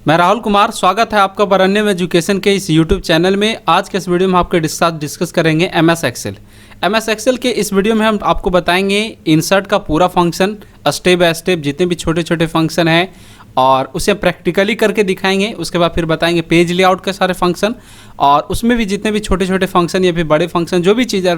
मैं राहुल कुमार, स्वागत है आपका बरन्यम एजुकेशन के इस यूट्यूब चैनल में। आज के इस वीडियो में आपके साथ डिस्कस करेंगे एमएस एक्सेल। एमएस एक्सेल के इस वीडियो में हम आपको बताएंगे इंसर्ट का पूरा फंक्शन, स्टेप बाय स्टेप जितने भी छोटे छोटे फंक्शन हैं और उसे प्रैक्टिकली करके दिखाएंगे। उसके बाद फिर बताएंगे पेज लेआउट के सारे फंक्शन और उसमें भी जितने भी छोटे छोटे फंक्शन या फिर बड़े फंक्शन जो भी चीज़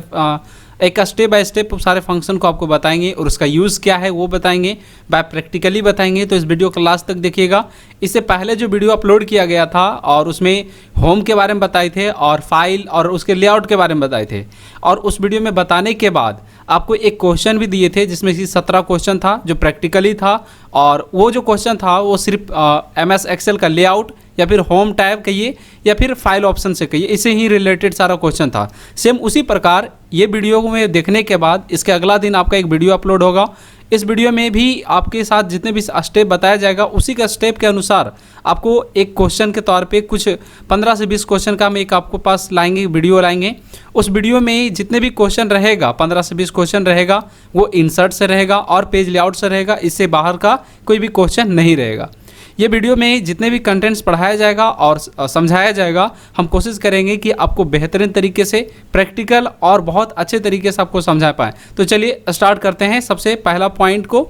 एक स्टेप बाय स्टेप सारे फंक्शन को आपको बताएंगे और उसका यूज़ क्या है वो बताएंगे, बाय प्रैक्टिकली बताएंगे। तो इस वीडियो को लास्ट तक देखिएगा। इससे पहले जो वीडियो अपलोड किया गया था और उसमें होम के बारे में बताए थे और फाइल और उसके लेआउट के बारे में बताए थे, और उस वीडियो में बताने के बाद आपको एक क्वेश्चन भी दिए थे जिसमें कि 17 क्वेश्चन था जो प्रैक्टिकली था। और वो जो क्वेश्चन था वो सिर्फ एमएस एक्सेल का लेआउट या फिर होम टैब कहिए या फिर फाइल ऑप्शन से कहिए, इसे ही रिलेटेड सारा क्वेश्चन था। सेम उसी प्रकार ये वीडियो में देखने के बाद इसके अगला दिन आपका एक वीडियो अपलोड होगा। इस वीडियो में भी आपके साथ जितने भी स्टेप बताया जाएगा उसी का स्टेप के अनुसार आपको एक क्वेश्चन के तौर पे कुछ 15 से 20 क्वेश्चन का हम एक आपको पास लाएंगे, वीडियो लाएंगे। उस वीडियो में जितने भी क्वेश्चन रहेगा 15 से 20 क्वेश्चन रहेगा वो इंसर्ट से रहेगा और पेज लेआउट से रहेगा। इससे बाहर का कोई भी क्वेश्चन नहीं रहेगा। ये वीडियो में जितने भी कंटेंट्स पढ़ाया जाएगा और समझाया जाएगा, हम कोशिश करेंगे कि आपको बेहतरीन तरीके से प्रैक्टिकल और बहुत अच्छे तरीके से आपको समझा पाएँ। तो चलिए स्टार्ट करते हैं सबसे पहला पॉइंट को।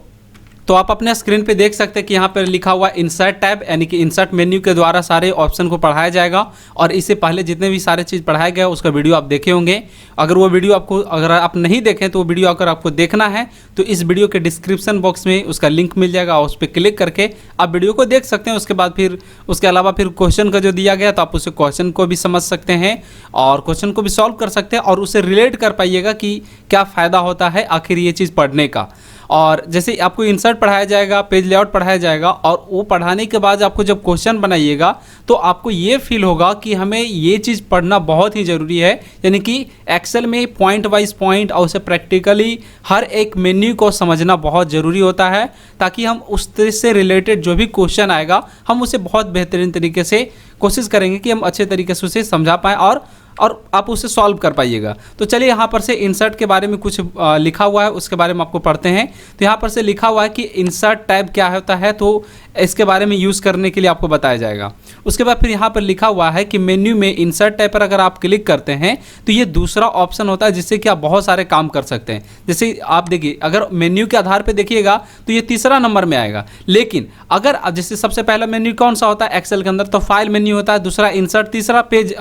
तो आप अपने स्क्रीन पे देख सकते हैं कि यहाँ पर लिखा हुआ इंसर्ट टैब, यानी कि इंसर्ट मेन्यू के द्वारा सारे ऑप्शन को पढ़ाया जाएगा। और इससे पहले जितने भी सारे चीज़ पढ़ाया गया उसका वीडियो आप देखे होंगे। अगर वो वीडियो अगर आप नहीं देखें तो वो वीडियो अगर आपको देखना है तो इस वीडियो के डिस्क्रिप्शन बॉक्स में उसका लिंक मिल जाएगा, उस पर क्लिक करके आप वीडियो को देख सकते हैं। उसके बाद फिर उसके अलावा फिर क्वेश्चन का जो दिया गया तो आप उस क्वेश्चन को भी समझ सकते हैं और क्वेश्चन को भी सॉल्व कर सकते हैं और उससे रिलेट कर पाइएगा कि क्या फ़ायदा होता है आखिर ये चीज़ पढ़ने का। और जैसे आपको इंसर्ट पढ़ाया जाएगा, पेज लेआउट पढ़ाया जाएगा और वो पढ़ाने के बाद आपको जब क्वेश्चन बनाइएगा तो आपको ये फील होगा कि हमें ये चीज़ पढ़ना बहुत ही ज़रूरी है। यानी कि एक्सेल में पॉइंट वाइज पॉइंट और उसे प्रैक्टिकली हर एक मेन्यू को समझना बहुत ज़रूरी होता है, ताकि हम उस तरह से रिलेटेड जो भी क्वेश्चन आएगा हम उसे बहुत बेहतरीन तरीके से कोशिश करेंगे कि हम अच्छे तरीके से उसे समझा पाएँ और आप उसे सॉल्व कर पाइएगा। तो चलिए यहाँ पर से इंसर्ट के बारे में कुछ लिखा हुआ है, उसके बारे में आपको पढ़ते हैं। तो यहाँ पर से लिखा हुआ है कि इंसर्ट टैब क्या होता है, तो इसके बारे में यूज़ करने के लिए आपको बताया जाएगा। उसके बाद फिर यहाँ पर लिखा हुआ है कि मेन्यू में इंसर्ट टैब पर अगर आप क्लिक करते हैं तो ये दूसरा ऑप्शन होता है जिससे कि आप बहुत सारे काम कर सकते हैं। जैसे आप देखिए, अगर मेन्यू के आधार पर देखिएगा तो ये तीसरा नंबर में आएगा। लेकिन अगर जैसे सबसे पहला मेन्यू कौन सा होता है एक्सेल के अंदर, तो फाइल मेन्यू होता है, दूसरा इंसर्ट, तीसरा पेज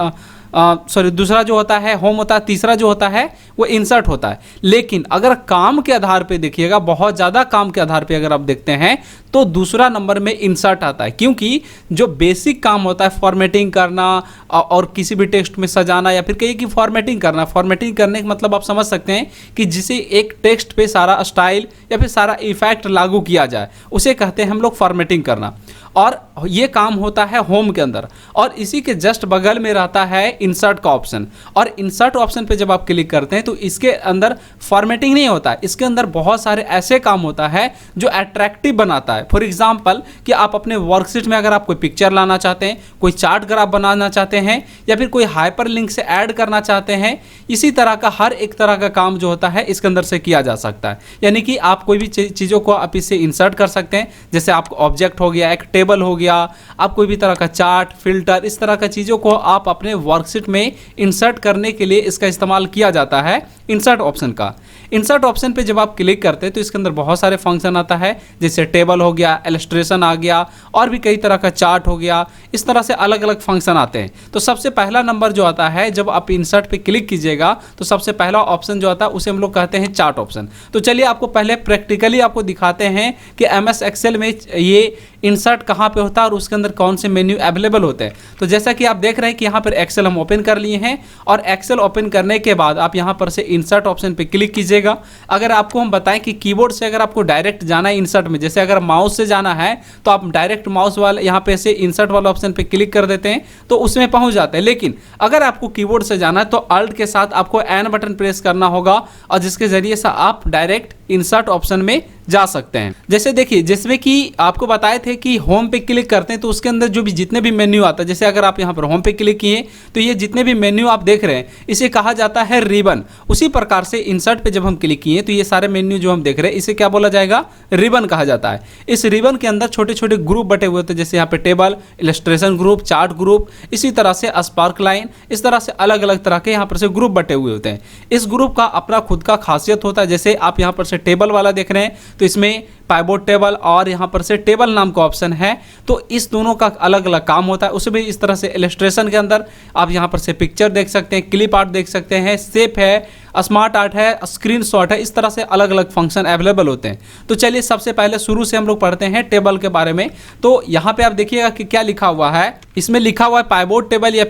दूसरा जो होता है होम होता है, तीसरा जो होता है वो इंसर्ट होता है। लेकिन अगर काम के आधार पे देखिएगा, बहुत ज़्यादा काम के आधार पे अगर आप देखते हैं तो दूसरा नंबर में इंसर्ट आता है, क्योंकि जो बेसिक काम होता है फॉर्मेटिंग करना और किसी भी टेक्स्ट में सजाना या फिर कहीं की फॉर्मेटिंग करना, फॉर्मेटिंग करने का मतलब आप समझ सकते हैं कि जिसे एक टेक्स्ट पे सारा स्टाइल या फिर सारा इफेक्ट लागू किया जाए उसे कहते हैं हम लोग फॉर्मेटिंग करना। और ये काम होता है होम के अंदर और इसी के जस्ट बगल में रहता है इंसर्ट का ऑप्शन। और इंसर्ट ऑप्शन पे जब आप क्लिक करते हैं तो इसके अंदर फॉर्मेटिंग नहीं होता है, इसके अंदर बहुत सारे ऐसे काम होता है जो अट्रैक्टिव बनाता है। फॉर एग्जांपल कि आप अपने वर्कशीट में अगर आप कोई पिक्चर लाना चाहते हैं, कोई चार्ट ग्राफ बनाना चाहते हैं या फिर कोई हाइपर लिंक से ऐड करना चाहते हैं, इसी तरह का हर एक तरह का काम जो होता है इसके अंदर से किया जा सकता है। यानी कि आप कोई भी चीज़ों को आप इससे इंसर्ट कर सकते हैं। जैसे आपको ऑब्जेक्ट हो गया, एक टेबल हो गया, आप कोई भी तरह का चार्ट, फिल्टर, इस तरह का चीज़ों को आप अपने वर्कशीट में इंसर्ट करने के लिए इसका इस्तेमाल किया जाता है इंसर्ट ऑप्शन का। इंसर्ट ऑप्शन पे जब आप क्लिक करते हैं तो इसके अंदर बहुत सारे फंक्शन आता है, जैसे टेबल हो गया, इलस्ट्रेशन आ गया और भी कई तरह का चार्ट हो गया, इस तरह से अलग अलग फंक्शन आते हैं। तो सबसे पहला नंबर जो आता है जब आप इंसर्ट पे क्लिक कीजिएगा तो सबसे पहला ऑप्शन जो आता है उसे हम लोग कहते हैं चार्ट ऑप्शन। तो चलिए आपको पहले प्रैक्टिकली आपको दिखाते हैं कि एमएस एक्सेल में ये इंसर्ट कहाँ पे होता है और उसके अंदर कौन से मेन्यू अवेलेबल होते हैं। तो जैसा कि आप देख रहे हैं कि यहाँ पर एक्सेल हम ओपन कर लिए हैं और एक्सेल ओपन करने के बाद आप यहाँ पर से इंसर्ट ऑप्शन पे क्लिक कीजिएगा। अगर आपको हम बताएं कि कीबोर्ड से अगर आपको डायरेक्ट जाना है इंसर्ट में, जैसे अगर माउस से जाना है तो आप डायरेक्ट माउस वाले यहाँ पे से इंसर्ट वाला ऑप्शन पे क्लिक कर देते हैं तो उसमें पहुँच जाते हैं। लेकिन अगर आपको कीबोर्ड से जाना है तो अल्ट के साथ आपको एन बटन प्रेस करना होगा और जिसके जरिए से आप डायरेक्ट इंसर्ट ऑप्शन में जा सकते हैं। जैसे देखिए, जिसमें कि आपको बताए थे कि होम पे क्लिक करते हैं तो उसके अंदर जो भी जितने भी मेन्यू आता है, जैसे अगर आप यहाँ पर होम पे क्लिक किए तो ये जितने भी मेन्यू आप देख रहे हैं इसे कहा जाता है रिबन। उसी प्रकार से इंसर्ट पे जब हम क्लिक किए तो ये सारे मेन्यू जो हम देख रहे हैं इसे क्या बोला जाएगा, रिबन कहा जाता है। इस रिबन के अंदर छोटे छोटे ग्रुप बटे हुए होते हैं, जैसे यहाँ पे table, illustration group, chart group, इसी तरह से स्पार्क लाइन, इस तरह से अलग अलग तरह के यहाँ पर से ग्रुप बटे हुए होते हैं। इस ग्रुप का अपना खुद का खासियत होता है। जैसे आप यहाँ पर से टेबल वाला देख रहे हैं तो इसमें पाइवोट टेबल और यहाँ पर से टेबल नाम का ऑप्शन है, तो इस दोनों का अलग अलग काम होता है। उसे भी इस तरह से इलस्ट्रेशन के अंदर आप यहाँ पर से पिक्चर देख सकते हैं, क्लिप आर्ट देख सकते हैं, शेप है, स्मार्ट आर्ट है, स्क्रीनशॉट है, इस तरह से अलग अलग फंक्शन अवेलेबल होते हैं। तो चलिए सबसे पहले शुरू से हम लोग पढ़ते हैं टेबल के बारे में। तो यहाँ पे आप देखिएगा कि क्या लिखा हुआ है, इसमें लिखा हुआ है पाइवोट टेबल या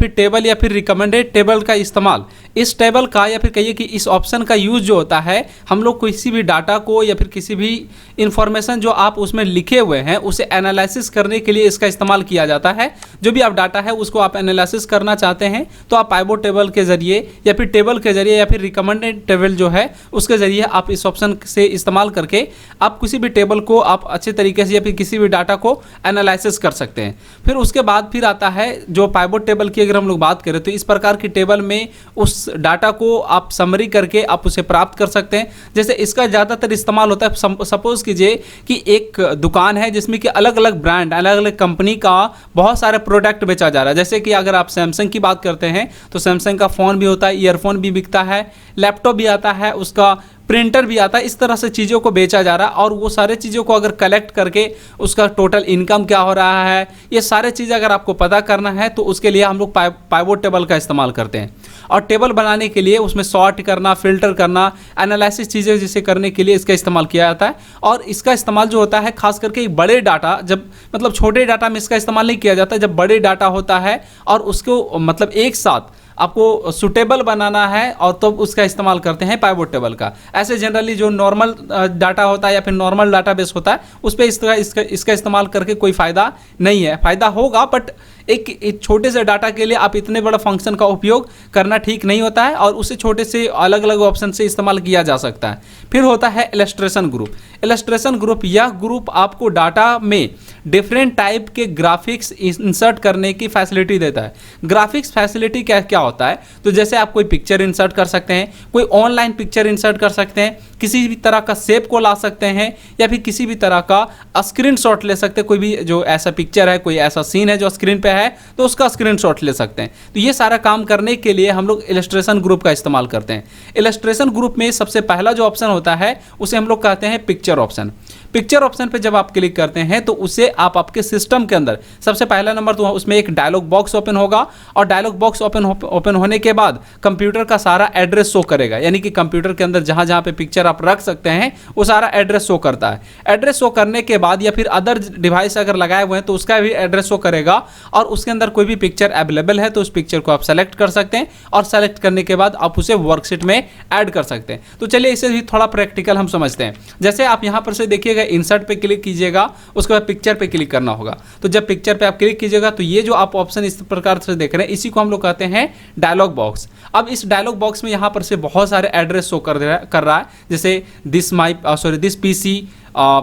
फिर रिकमेंडेड टेबल का इस्तेमाल। इस टेबल का या फिर कहिए कि इस ऑप्शन का यूज जो होता है, हम लोग किसी भी डाटा को या फिर किसी भी इंफॉर्मेशन जो आप उसमें लिखे हुए हैं उसे एनालिसिस करने के लिए इसका इस्तेमाल किया जाता है। जो भी आप डाटा है उसको आप एनालिसिस करना चाहते हैं तो आप पाइवोट टेबल के जरिए या फिर टेबल के जरिए या फिर रिकमेंडेड टेबल जो है उसके जरिए आप इस ऑप्शन से इस्तेमाल करके आप किसी भी टेबल को आप अच्छे तरीके से या फिर किसी भी डाटा को एनालिसिस कर सकते हैं। फिर उसके बाद फिर आता है जो पाइवोट टेबल की अगर हम लोग बात करें तो इस प्रकार की टेबल में उस डाटा को आप समरी करके आप उसे प्राप्त कर सकते हैं। जैसे इसका ज़्यादातर इस्तेमाल होता है, सपोज कीजिए कि एक दुकान है जिसमें कि अलग अलग ब्रांड, अलग अलग कंपनी का बहुत सारे प्रोडक्ट बेचा जा रहा है। जैसे कि अगर आप सैमसंग की बात करते हैं तो सैमसंग का फ़ोन भी होता है, ईयरफोन भी बिकता है, लैपटॉप भी आता है, उसका प्रिंटर भी आता है। इस तरह से चीज़ों को बेचा जा रहा है और वो सारे चीज़ों को अगर कलेक्ट करके उसका टोटल इनकम क्या हो रहा है, ये सारे चीज़ें अगर आपको पता करना है तो उसके लिए हम लोग पाइवोट टेबल का इस्तेमाल करते हैं। और टेबल बनाने के लिए उसमें सॉर्ट करना, फिल्टर करना, एनालिसिस चीज़ें जिसे करने के लिए इसका इस्तेमाल किया जाता है। और इसका इस्तेमाल जो होता है खास करके बड़े डाटा, जब मतलब छोटे डाटा में इसका इस्तेमाल नहीं किया जाता, जब बड़े डाटा होता है और उसको मतलब एक साथ आपको सुटेबल बनाना है और तो उसका इस्तेमाल करते हैं पाइवोट टेबल का। ऐसे जनरली जो नॉर्मल डाटा होता है या फिर नॉर्मल डाटाबेस होता है उस पर इसका इस्तेमाल करके कोई फ़ायदा नहीं है। फ़ायदा होगा बट एक छोटे से डाटा के लिए आप इतने बड़ा फंक्शन का उपयोग करना ठीक नहीं होता है और उसे छोटे से अलग अलग ऑप्शन से इस्तेमाल किया जा सकता है। फिर होता है इलस्ट्रेशन ग्रुप। इलस्ट्रेशन ग्रुप, यह ग्रुप आपको डाटा में डिफरेंट टाइप के ग्राफिक्स इंसर्ट करने की फैसिलिटी देता है। ग्राफिक्स फैसिलिटी क्या होता है, तो जैसे आप कोई पिक्चर इंसर्ट कर सकते हैं, कोई ऑनलाइन पिक्चर इंसर्ट कर सकते हैं, किसी भी तरह का शेप को ला सकते हैं या फिर किसी भी तरह का स्क्रीनशॉट ले सकते हैं। कोई भी जो ऐसा पिक्चर है, कोई ऐसा सीन है जो स्क्रीन पे है तो उसका स्क्रीनशॉट ले सकते हैं। तो ये सारा काम करने के लिए हम लोग इलस्ट्रेशन ग्रुप का इस्तेमाल करते हैं। इलस्ट्रेशन ग्रुप में सबसे पहला जो ऑप्शन होता है उसे हम लोग कहते हैं पिक्चर ऑप्शन। पिक्चर ऑप्शन पे जब आप क्लिक करते हैं तो उसे आप आपके सिस्टम के अंदर सबसे पहला नंबर तो उसमें एक डायलॉग बॉक्स ओपन होगा और डायलॉग बॉक्स ओपन होने के बाद कंप्यूटर का सारा एड्रेस शो करेगा। यानी कि कंप्यूटर के अंदर जहां जहां पे पिक्चर आप रख सकते हैं वो सारा एड्रेस शो करता है। एड्रेस शो करने के बाद या फिर अदर डिवाइस अगर लगाए हुए हैं तो उसका भी एड्रेस शो करेगा और उसके अंदर कोई भी पिक्चर अवेलेबल है तो उस पिक्चर को आप सेलेक्ट कर सकते हैं और सेलेक्ट करने के बाद आप उसे वर्कशीट में ऐड कर सकते हैं। तो चलिए इसे भी थोड़ा प्रैक्टिकल हम समझते हैं। जैसे आप यहाँ पर से देखिएगा, इंसर्ट पे क्लिक कीजिएगा, उसके बाद पिक्चर पे क्लिक करना होगा। तो जब पिक्चर पे आप क्लिक कीजिएगा तो ये जो आप ऑप्शन इस प्रकार से देख रहे हैं इसी को हम लोग कहते हैं डायलॉग बॉक्स। अब इस डायलॉग बॉक्स में यहाँ पर से बहुत सारे एड्रेस शो कर रहा है, जैसे this PC,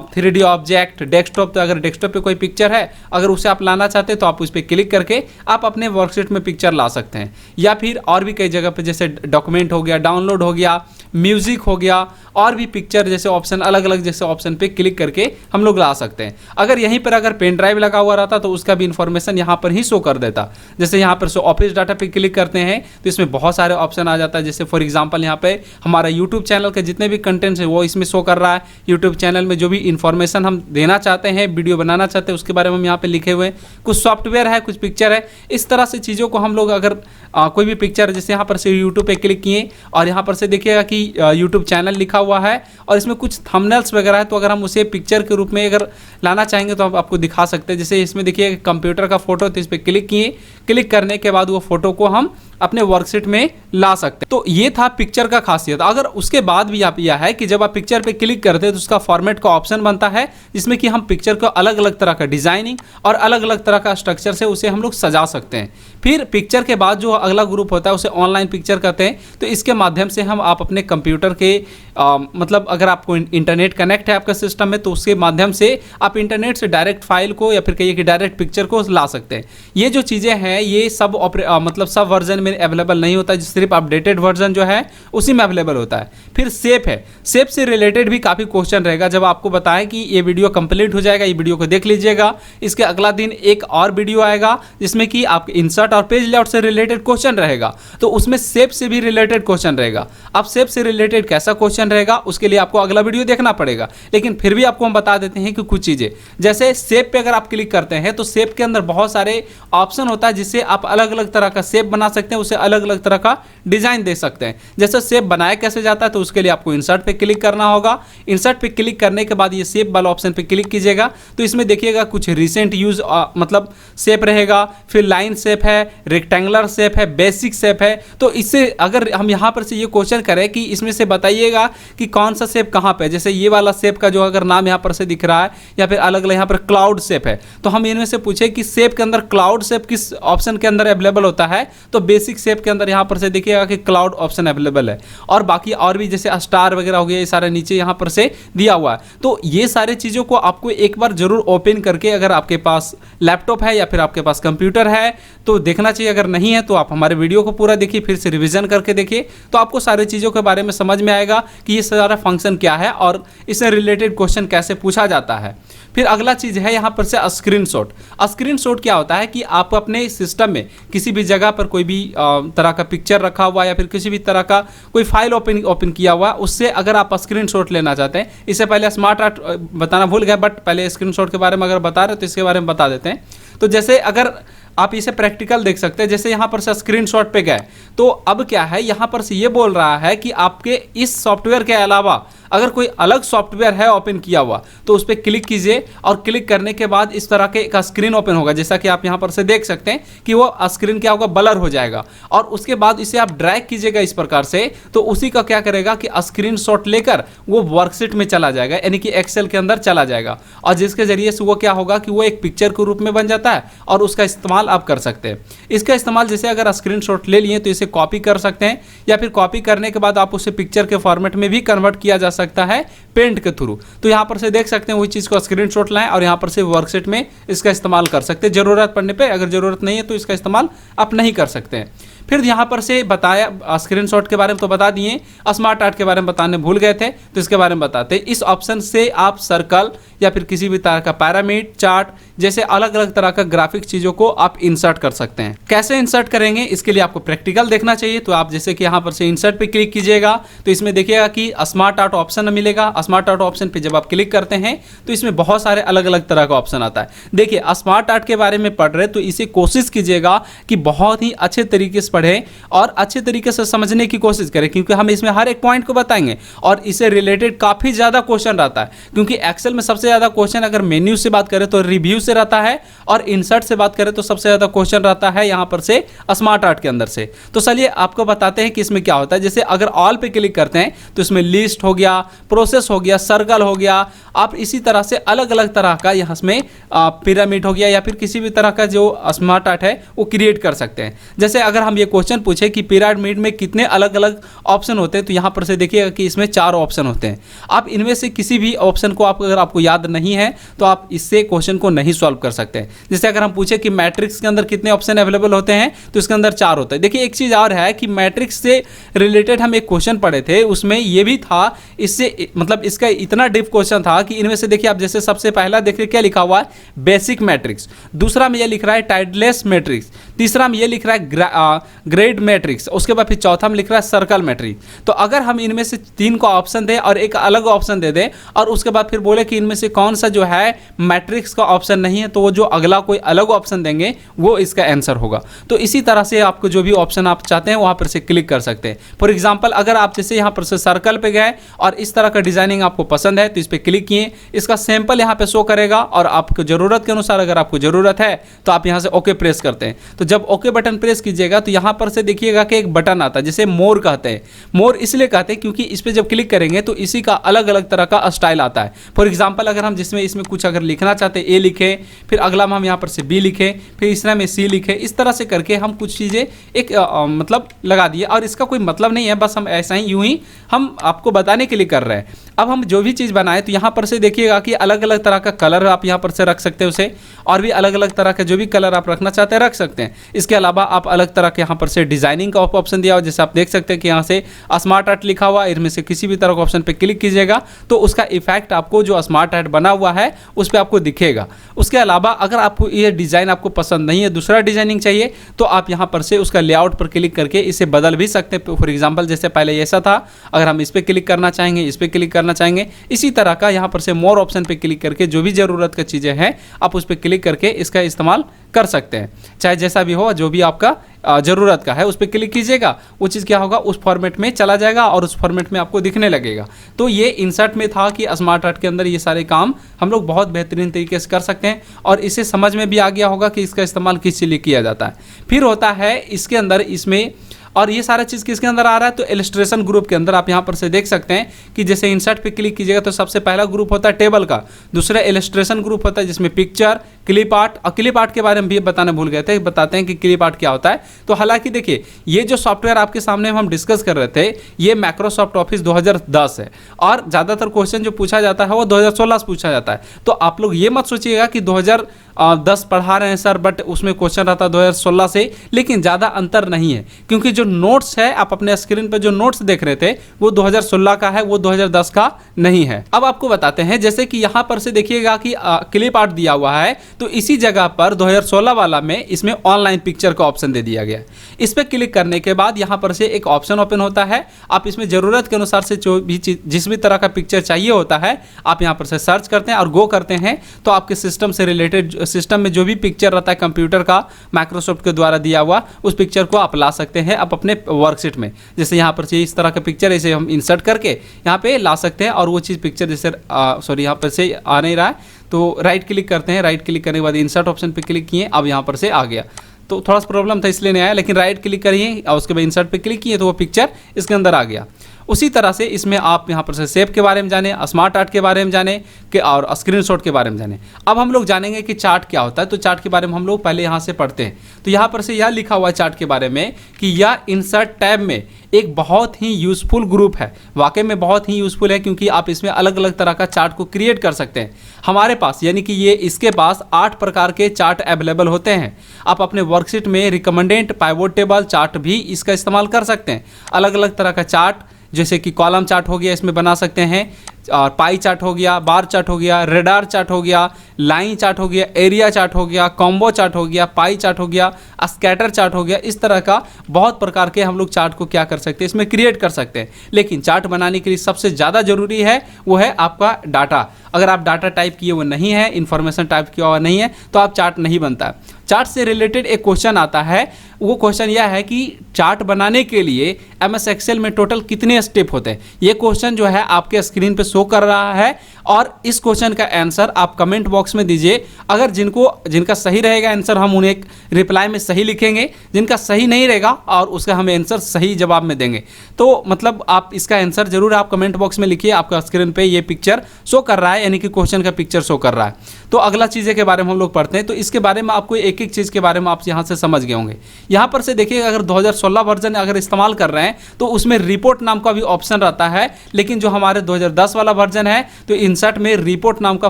3D object, desktop. तो अगर डेस्कटॉप पे कोई पिक्चर है, अगर उसे आप लाना चाहते हैं तो आप उस पर क्लिक करके आप अपने वर्कशीट में पिक्चर ला सकते हैं। या फिर और भी कई जगह पे जैसे डॉक्यूमेंट हो गया, डाउनलोड हो गया, म्यूजिक हो गया, और भी पिक्चर जैसे ऑप्शन अलग अलग जैसे ऑप्शन पे क्लिक करके हम लोग ला सकते हैं। अगर यहीं पर अगर पेन ड्राइव लगा हुआ रहता तो उसका भी इंफॉर्मेशन यहाँ पर ही शो कर देता। जैसे यहाँ पर ऑफिस डाटा पे क्लिक करते हैं तो इसमें बहुत सारे ऑप्शन आ जाता है। जैसे फॉर एग्जांपल यहाँ पे हमारा यूट्यूब चैनल के जितने भी कंटेंट्स है वो इसमें शो कर रहा है। यूट्यूब चैनल में जो भी इंफॉर्मेशन हम देना चाहते हैं, वीडियो बनाना चाहते हैं, उसके बारे में हम यहाँ पे लिखे हुए हैं। कुछ सॉफ्टवेयर है, कुछ पिक्चर है, इस तरह से चीज़ों को हम लोग अगर कोई भी पिक्चर जैसे यहाँ पर से यूट्यूब पे क्लिक किए और यहाँ पर से देखिएगा कि यूट्यूब चैनल लिखा हुआ है और इसमें कुछ थंबनेल्स वगैरह है, तो अगर हम उसे पिक्चर के रूप में अगर लाना चाहेंगे तो हम आपको दिखा सकते हैं। जैसे इसमें देखिए कंप्यूटर का फोटो, तो इस पर क्लिक किए, क्लिक करने के बाद वो फोटो को हम अपने वर्कशीट में ला सकते हैं। तो ये था पिक्चर का खासियत। अगर उसके बाद भी आप यह है कि जब आप पिक्चर पे क्लिक करते हैं तो उसका फॉर्मेट का ऑप्शन बनता है, जिसमें कि हम पिक्चर को अलग अलग तरह का डिजाइनिंग और अलग अलग तरह का स्ट्रक्चर से उसे हम लोग सजा सकते हैं। फिर पिक्चर के बाद जो अगला ग्रुप होता है उसे ऑनलाइन पिक्चर कहते हैं। तो इसके माध्यम से हम आप अपने कंप्यूटर के मतलब अगर आपको इंटरनेट कनेक्ट है आपका सिस्टम में, तो उसके माध्यम से आप इंटरनेट से डायरेक्ट फाइल को या फिर कहिए कि डायरेक्ट पिक्चर को ला सकते हैं। ये जो चीज़ें हैं ये सब मतलब सब वर्जन में अवेलेबल नहीं होता है, सिर्फ अपडेटेड वर्जन जो है उसी में अवेलेबल होता है। फिर सेप है, सेप से रिलेटेड भी काफ़ी क्वेश्चन रहेगा। जब आपको बताएं कि ये वीडियो कंप्लीट हो जाएगा, ये वीडियो को देख लीजिएगा, इसके अगला दिन एक और वीडियो आएगा जिसमें कि आपके इंसर्ट और पेज लेआउट से रिलेटेड क्वेश्चन रहेगा, तो उसमें सेप से भी रिलेटेड क्वेश्चन रहेगा। अब सेप से रिलेटेड कैसा क्वेश्चन रहेगा उसके लिए आपको अगला वीडियो देखना पड़ेगा, लेकिन फिर भी आपको हम बता देते हैं कि कुछ चीज़ें, जैसे सेप पे अगर आप क्लिक करते हैं तो सेप के अंदर बहुत सारे ऑप्शन होता है जिससे आप अलग अलग तरह का सेप बना सकते हैं, उसे अलग अलग तरह का डिजाइन दे सकते हैं। जैसे सेप बनाया कैसे जाता है, तो उसके लिए आपको इंसर्ट पे क्लिक करना होगा। इंसर्ट पे क्लिक करने के बाद ये सेप वाला ऑप्शन पे क्लिक कीजिएगा, तो इसमें देखिएगा कुछ रिसेंट यूज मतलब सेप रहेगा, फिर लाइन सेप है, रेक्टेंगुलर सेप है, बेसिक सेप है। तो इससे अगर हम यहाँ पर से ये क्वेश्चन करें कि इसमें से बताइएगा कि कौन सा सेप कहाँ पे, जैसे ये वाला सेप का जो अगर नाम यहाँ पर से दिख रहा है, या फिर अलग अलग यहाँ पर क्लाउड सेप है, तो हम इनमें से पूछे कि सेप के अंदर क्लाउड सेप किस ऑप्शन के अंदर अवेलेबल होता है, तो बेसिक सेप के अंदर यहाँ पर से देखिएगा कि क्लाउड ऑप्शन अवेलेबल है। और बाकी और भी जैसे स्टार वगैरह हो गया, ये सारे नीचे यहाँ पर से दिया हुआ है। तो ये सारे चीज़ों को आपको एक बार जरूर ओपन करके, अगर आपके पास लैपटॉप है या फिर आपके पास कंप्यूटर है तो देखना चाहिए। अगर नहीं है तो आप हमारे वीडियो को पूरा देखिए, फिर से रिवीजन करके देखिए, तो आपको सारी चीज़ों के बारे में समझ में आएगा कि ये सारा फंक्शन क्या है और इससे रिलेटेड क्वेश्चन कैसे पूछा जाता है। फिर अगला चीज़ है यहाँ पर से स्क्रीनशॉट। स्क्रीनशॉट क्या होता है कि आप अपने सिस्टम में किसी भी जगह पर कोई भी तरह का पिक्चर रखा हुआ या फिर किसी भी तरह का कोई फाइल ओपन किया हुआ, उससे अगर आप स्क्रीनशॉट लेना चाहते हैं, इससे पहले स्मार्ट आर्ट बताना भूल गए, बट पहले स्क्रीनशॉट के बारे में अगर बता रहे हो तो इसके बारे में बता देते हैं। तो जैसे अगर आप इसे प्रैक्टिकल देख सकते हैं, जैसे यहाँ पर से स्क्रीनशॉट पे गए, तो अब क्या है यहाँ पर से ये बोल रहा है कि आपके इस सॉफ्टवेयर के अलावा अगर कोई अलग सॉफ्टवेयर है ओपन किया हुआ, तो उस पर क्लिक कीजिए और क्लिक करने के बाद इस तरह के का स्क्रीन ओपन होगा, जैसा कि आप यहाँ पर से देख सकते हैं कि वो स्क्रीन क्या होगा, ब्लर हो जाएगा। और उसके बाद इसे आप ड्रैग कीजिएगा इस प्रकार से, तो उसी का क्या करेगा कि स्क्रीनशॉट लेकर वो वर्कशीट में चला जाएगा, यानी कि एक्सेल के अंदर चला जाएगा, और जिसके जरिए से वो क्या होगा कि वो एक पिक्चर के रूप में बन जाता है और उसका इस्तेमाल आप कर सकते हैं। इसका इस्तेमाल जैसे अगर स्क्रीनशॉट ले लिए तो इसे कॉपी कर सकते हैं, या फिर कॉपी करने के बाद आप उसे पिक्चर के फॉर्मेट में भी कन्वर्ट किया जा सकता है पेंट के थ्रू। तो यहाँ पर से देख सकते हैं वही चीज़ को स्क्रीनशॉट लाएं और यहाँ पर से वर्कशीट में इसका इस्तेमाल कर सकते हैं जरूरत पड़ने पे। अगर जरूरत नहीं है तो इसका इस्तेमाल आप नहीं कर सकते हैं। फिर यहाँ पर से बताया स्क्रीनशॉट के बारे में तो बता दिए, स्मार्ट आर्ट के बारे में बताने भूल गए थे तो इसके बारे में बताते हैं। इस ऑप्शन से आप सर्कल या फिर किसी भी तरह का पैरामिड, चार्ट जैसे अलग अलग तरह का ग्राफिक चीज़ों को आप इंसर्ट कर सकते हैं। कैसे इंसर्ट करेंगे इसके लिए आपको प्रैक्टिकल देखना चाहिए। तो आप जैसे कि यहाँ पर से इंसर्ट पे क्लिक कीजिएगा तो इसमें देखिएगा कि स्मार्ट आर्ट ऑप्शन मिलेगा। स्मार्ट आर्ट ऑप्शन पे जब आप क्लिक करते हैं तो इसमें बहुत सारे अलग अलग तरह का ऑप्शन आता है। देखिए स्मार्ट आर्ट के बारे में पढ़ रहे तो इसे कोशिश कीजिएगा कि बहुत ही अच्छे तरीके से पढ़ें और अच्छे तरीके से समझने की कोशिश करें, क्योंकि हम इसमें हर एक पॉइंट को बताएंगे और इससे रिलेटेड काफ़ी ज़्यादा क्वेश्चन रहता है। क्योंकि एक्सेल में सबसे ज़्यादा क्वेश्चन अगर मेन्यू से बात करें तो रिव्यू से रहता है, और इंसर्ट से बात करें तो सबसे ज़्यादा क्वेश्चन रहता है यहाँ पर से स्मार्ट आर्ट के अंदर से। तो चलिए आपको बताते हैं कि इसमें क्या होता है। जैसे अगर ऑल पे क्लिक करते हैं तो इसमें लिस्ट हो गया, प्रोसेस हो गया, सर्कल हो गया। आप इसी तरह से अलग अलग तरह का यहाँ में पिरामिड हो गया या फिर किसी भी तरह का जो स्मार्ट आर्ट है वो क्रिएट कर सकते हैं। जैसे अगर हम ये क्वेश्चन पूछे कि पिरामिड में कितने अलग अलग ऑप्शन होते हैं, तो यहाँ पर से देखिएगा कि इसमें 4 ऑप्शन होते हैं। आप इनमें से किसी भी ऑप्शन को अगर आपको याद नहीं है तो आप इससे क्वेश्चन को नहीं सॉल्व कर सकते हैं। जैसे अगर हम पूछे कि मैट्रिक्स के अंदर कितने ऑप्शन अवेलेबल होते हैं तो इसके अंदर 4 होते हैं। देखिए एक चीज़ और है कि मैट्रिक्स से रिलेटेड हम एक क्वेश्चन पढ़े थे, उसमें ये भी था, इससे मतलब इसका इतना डीप क्वेश्चन था कि इनमें से देखिए आप जैसे सबसे पहला देखिए क्या लिखा हुआ है, बेसिक मैट्रिक्स। दूसरा में ये लिख रहा है टाइडलेस मैट्रिक्स। तीसरा में ये लिख रहा है ग्रेड मैट्रिक्स। उसके बाद फिर चौथा में लिख रहा है सर्कल मैट्रिक्स। तो अगर हम इनमें से 3 को ऑप्शन दें और एक अलग ऑप्शन दे दें और उसके बाद फिर बोले कि इनमें से कौन सा जो है मैट्रिक्स का ऑप्शन नहीं है, तो वो जो अगला कोई अलग ऑप्शन देंगे वो इसका आंसर होगा। तो इसी तरह से आपको जो भी ऑप्शन आप चाहते हैं वहाँ पर से क्लिक कर सकते हैं। फॉर एग्जाम्पल अगर आप जैसे यहाँ पर से सर्कल पे गए और इस तरह का डिजाइनिंग आपको पसंद है तो इस पर क्लिक किए, इसका सैंपल यहाँ पे शो करेगा और आपको ज़रूरत के अनुसार अगर आपको ज़रूरत है तो आप यहाँ से ओके प्रेस करते हैं। तो जब ओके बटन प्रेस कीजिएगा तो यहाँ पर से देखिएगा कि एक बटन आता है जिसे मोर कहते हैं। मोर इसलिए कहते हैं क्योंकि इस पर जब क्लिक करेंगे तो इसी का अलग अलग तरह का स्टाइल आता है। फॉर एग्जाम्पल अगर हम इसमें कुछ अगर लिखना चाहते हैं, ए लिखें, फिर अगला में हम यहाँ पर से बी लिखें, फिर तीसरा में सी लिखें, इस तरह से करके हम कुछ चीज़ें एक मतलब लगा दिए। और इसका कोई मतलब नहीं है, बस हम ऐसा ही यूं ही हम आपको बताने के लिए कर रहे हैं। अब हम जो भी चीज़ बनाए तो यहाँ पर से देखिएगा कि अलग अलग तरह का कलर आप यहाँ पर से रख सकते हैं उसे, और भी अलग अलग तरह के जो भी कलर आप रखना चाहते हैं रख सकते हैं। इसके अलावा आप अलग तरह के यहाँ पर से डिजाइनिंग का ऑप्शन दिया हुआ, जैसे आप देख सकते हैं कि यहाँ से स्मार्ट आर्ट लिखा हुआ, इनमें से किसी भी तरह के ऑप्शन पे क्लिक कीजिएगा तो उसका इफेक्ट आपको जो स्मार्ट आर्ट बना हुआ है उस पर आपको दिखेगा। उसके अलावा अगर आपको ये डिज़ाइन आपको पसंद नहीं है, दूसरा डिजाइनिंग चाहिए, तो आप यहाँ पर से उसका लेआउट पर क्लिक करके इसे बदल भी सकते हैं। फॉर एग्जाम्पल जैसे पहले ऐसा था, अगर हम इस पर क्लिक करना चाहेंगे, इस पर क्लिक करना चाहेंगे, इसी तरह का यहाँ पर से मोर ऑप्शन पे क्लिक करके जो भी ज़रूरत की चीज़ें हैं आप उस पर क्लिक करके इसका इस्तेमाल कर सकते हैं। चाहे जैसा भी हो, जो भी आपका ज़रूरत का है उस पर क्लिक कीजिएगा, वो चीज़ क्या होगा उस फॉर्मेट में चला जाएगा और उस फॉर्मेट में आपको दिखने लगेगा। तो ये इंसर्ट में था कि स्मार्ट आर्ट के अंदर ये सारे काम हम लोग बहुत बेहतरीन तरीके से कर सकते हैं और इसे समझ में भी आ गया होगा कि इसका इस्तेमाल किस लिए किया जाता है। फिर होता है इसके अंदर इसमें, और ये सारा चीज़ किसके अंदर आ रहा है तो इलस्ट्रेशन ग्रुप के अंदर। आप यहाँ पर से देख सकते हैं कि जैसे इंसर्ट पे क्लिक कीजिएगा तो सबसे पहला ग्रुप होता है टेबल का, दूसरा इलस्ट्रेशन ग्रुप होता है जिसमें पिक्चर, क्लिप आर्ट, और क्लिप आर्ट के बारे में भी बताना भूल गए थे, बताते हैं कि क्लिप आर्ट क्या होता है। तो हालांकि देखिए ये जो सॉफ्टवेयर आपके सामने हम डिस्कस कर रहे थे ये माइक्रोसॉफ्ट ऑफिस 2010 है और ज़्यादातर क्वेश्चन जो पूछा जाता है वो 2016 से पूछा जाता है। तो आप लोग ये मत सोचिएगा कि 2010 पढ़ा रहे हैं सर बट उसमें क्वेश्चन रहता है 2016 से, लेकिन ज़्यादा अंतर नहीं है क्योंकि जो नोट्स है आप अपने स्क्रीन पर जो नोट्स देख रहे थे वो 2016 का है, वो 2010 का नहीं है। अब आपको बताते हैं जैसे कि यहाँ पर से देखिएगा कि क्लिप आर्ट दिया हुआ है तो इसी जगह पर 2016 वाला में इसमें ऑनलाइन पिक्चर का ऑप्शन दे दिया गया है। इस पर क्लिक करने के बाद यहाँ पर से एक ऑप्शन ओपन होता है, आप इसमें ज़रूरत के अनुसार से जो भी चीज़ जिस भी तरह का पिक्चर चाहिए होता है आप यहाँ पर से सर्च करते हैं और गो करते हैं तो आपके सिस्टम से रिलेटेड, सिस्टम में जो भी पिक्चर रहता है कंप्यूटर का माइक्रोसॉफ्ट के द्वारा दिया हुआ उस पिक्चर को आप ला सकते हैं आप अपने वर्कशीट में। जैसे यहाँ पर से इस तरह का पिक्चर इसे हम इंसर्ट करके यहाँ पे ला सकते हैं और वो चीज़ पिक्चर जैसे सॉरी यहाँ पर से आ नहीं रहा है तो राइट क्लिक करते हैं, राइट क्लिक करने के बाद इंसर्ट ऑप्शन पे क्लिक किए, अब यहाँ पर से आ गया। तो थोड़ा सा प्रॉब्लम था इसलिए नहीं आया, लेकिन राइट क्लिक करिए और उसके बाद इंसर्ट पे क्लिक किए तो वो पिक्चर इसके अंदर आ गया। उसी तरह से इसमें आप यहाँ पर से शेप के बारे में जाने, स्मार्ट आर्ट के बारे में जाने कि और स्क्रीनशॉट के बारे में जाने। अब हम लोग जानेंगे कि चार्ट क्या होता है। तो चार्ट के बारे में हम लोग पहले यहाँ से पढ़ते हैं। तो यहाँ पर से यह लिखा हुआ है चार्ट के बारे में कि यह इंसर्ट टैब में एक बहुत ही यूज़फुल ग्रुप है। वाकई में बहुत ही यूज़फुल है क्योंकि आप इसमें अलग अलग तरह का चार्ट को क्रिएट कर सकते हैं। हमारे पास यानी कि ये इसके पास 8 प्रकार के चार्ट अवेलेबल होते हैं। आप अपने वर्कशीट में रिकमेंडेड पाइवोट टेबल चार्ट भी इसका इस्तेमाल कर सकते हैं। अलग अलग तरह का चार्ट जैसे कि कॉलम चार्ट हो गया इसमें बना सकते हैं, और पाई चार्ट हो गया, बार चार्ट हो गया, रेडार चार्ट हो गया, लाइन चार्ट हो गया, एरिया चार्ट हो गया, कॉम्बो चार्ट हो गया, पाई चार्ट हो गया, स्कैटर चार्ट हो गया। इस तरह का बहुत प्रकार के हम लोग चार्ट को क्या कर सकते हैं इसमें क्रिएट कर सकते हैं। लेकिन चार्ट बनाने के लिए सबसे ज़्यादा जरूरी है वो है आपका डाटा। अगर आप डाटा टाइप किए हुए नहीं है, इन्फॉर्मेशन टाइप किया हुआ नहीं है तो आप चार्ट नहीं बनता। चार्ट से रिलेटेड एक क्वेश्चन आता है, वो क्वेश्चन यह है कि चार्ट बनाने के लिए MS एक्सेल में टोटल कितने स्टेप होते हैं। ये क्वेश्चन जो है आपके स्क्रीन पे शो कर रहा है और इस क्वेश्चन का आंसर आप कमेंट बॉक्स में दीजिए। अगर जिनका सही रहेगा आंसर हम उन्हें रिप्लाई में सही लिखेंगे, जिनका सही नहीं रहेगा और उसका हमें आंसर सही जवाब में देंगे। तो मतलब आप इसका आंसर जरूर आप कमेंट बॉक्स में लिखिए। आपका स्क्रीन पे ये पिक्चर शो कर रहा है यानी कि क्वेश्चन का पिक्चर शो कर रहा है। तो अगला चीज़ें के बारे में हम लोग पढ़ते हैं। तो इसके बारे में आपको एक एक चीज़ के बारे में आप यहाँ से समझ गए होंगे। यहाँ पर से देखिएगा अगर 2016 वर्जन अगर इस्तेमाल कर रहे हैं तो उसमें रिपोर्ट नाम का भी ऑप्शन रहता है, लेकिन जो हमारे 2010 वाला वर्जन है तो इंसर्ट में रिपोर्ट नाम का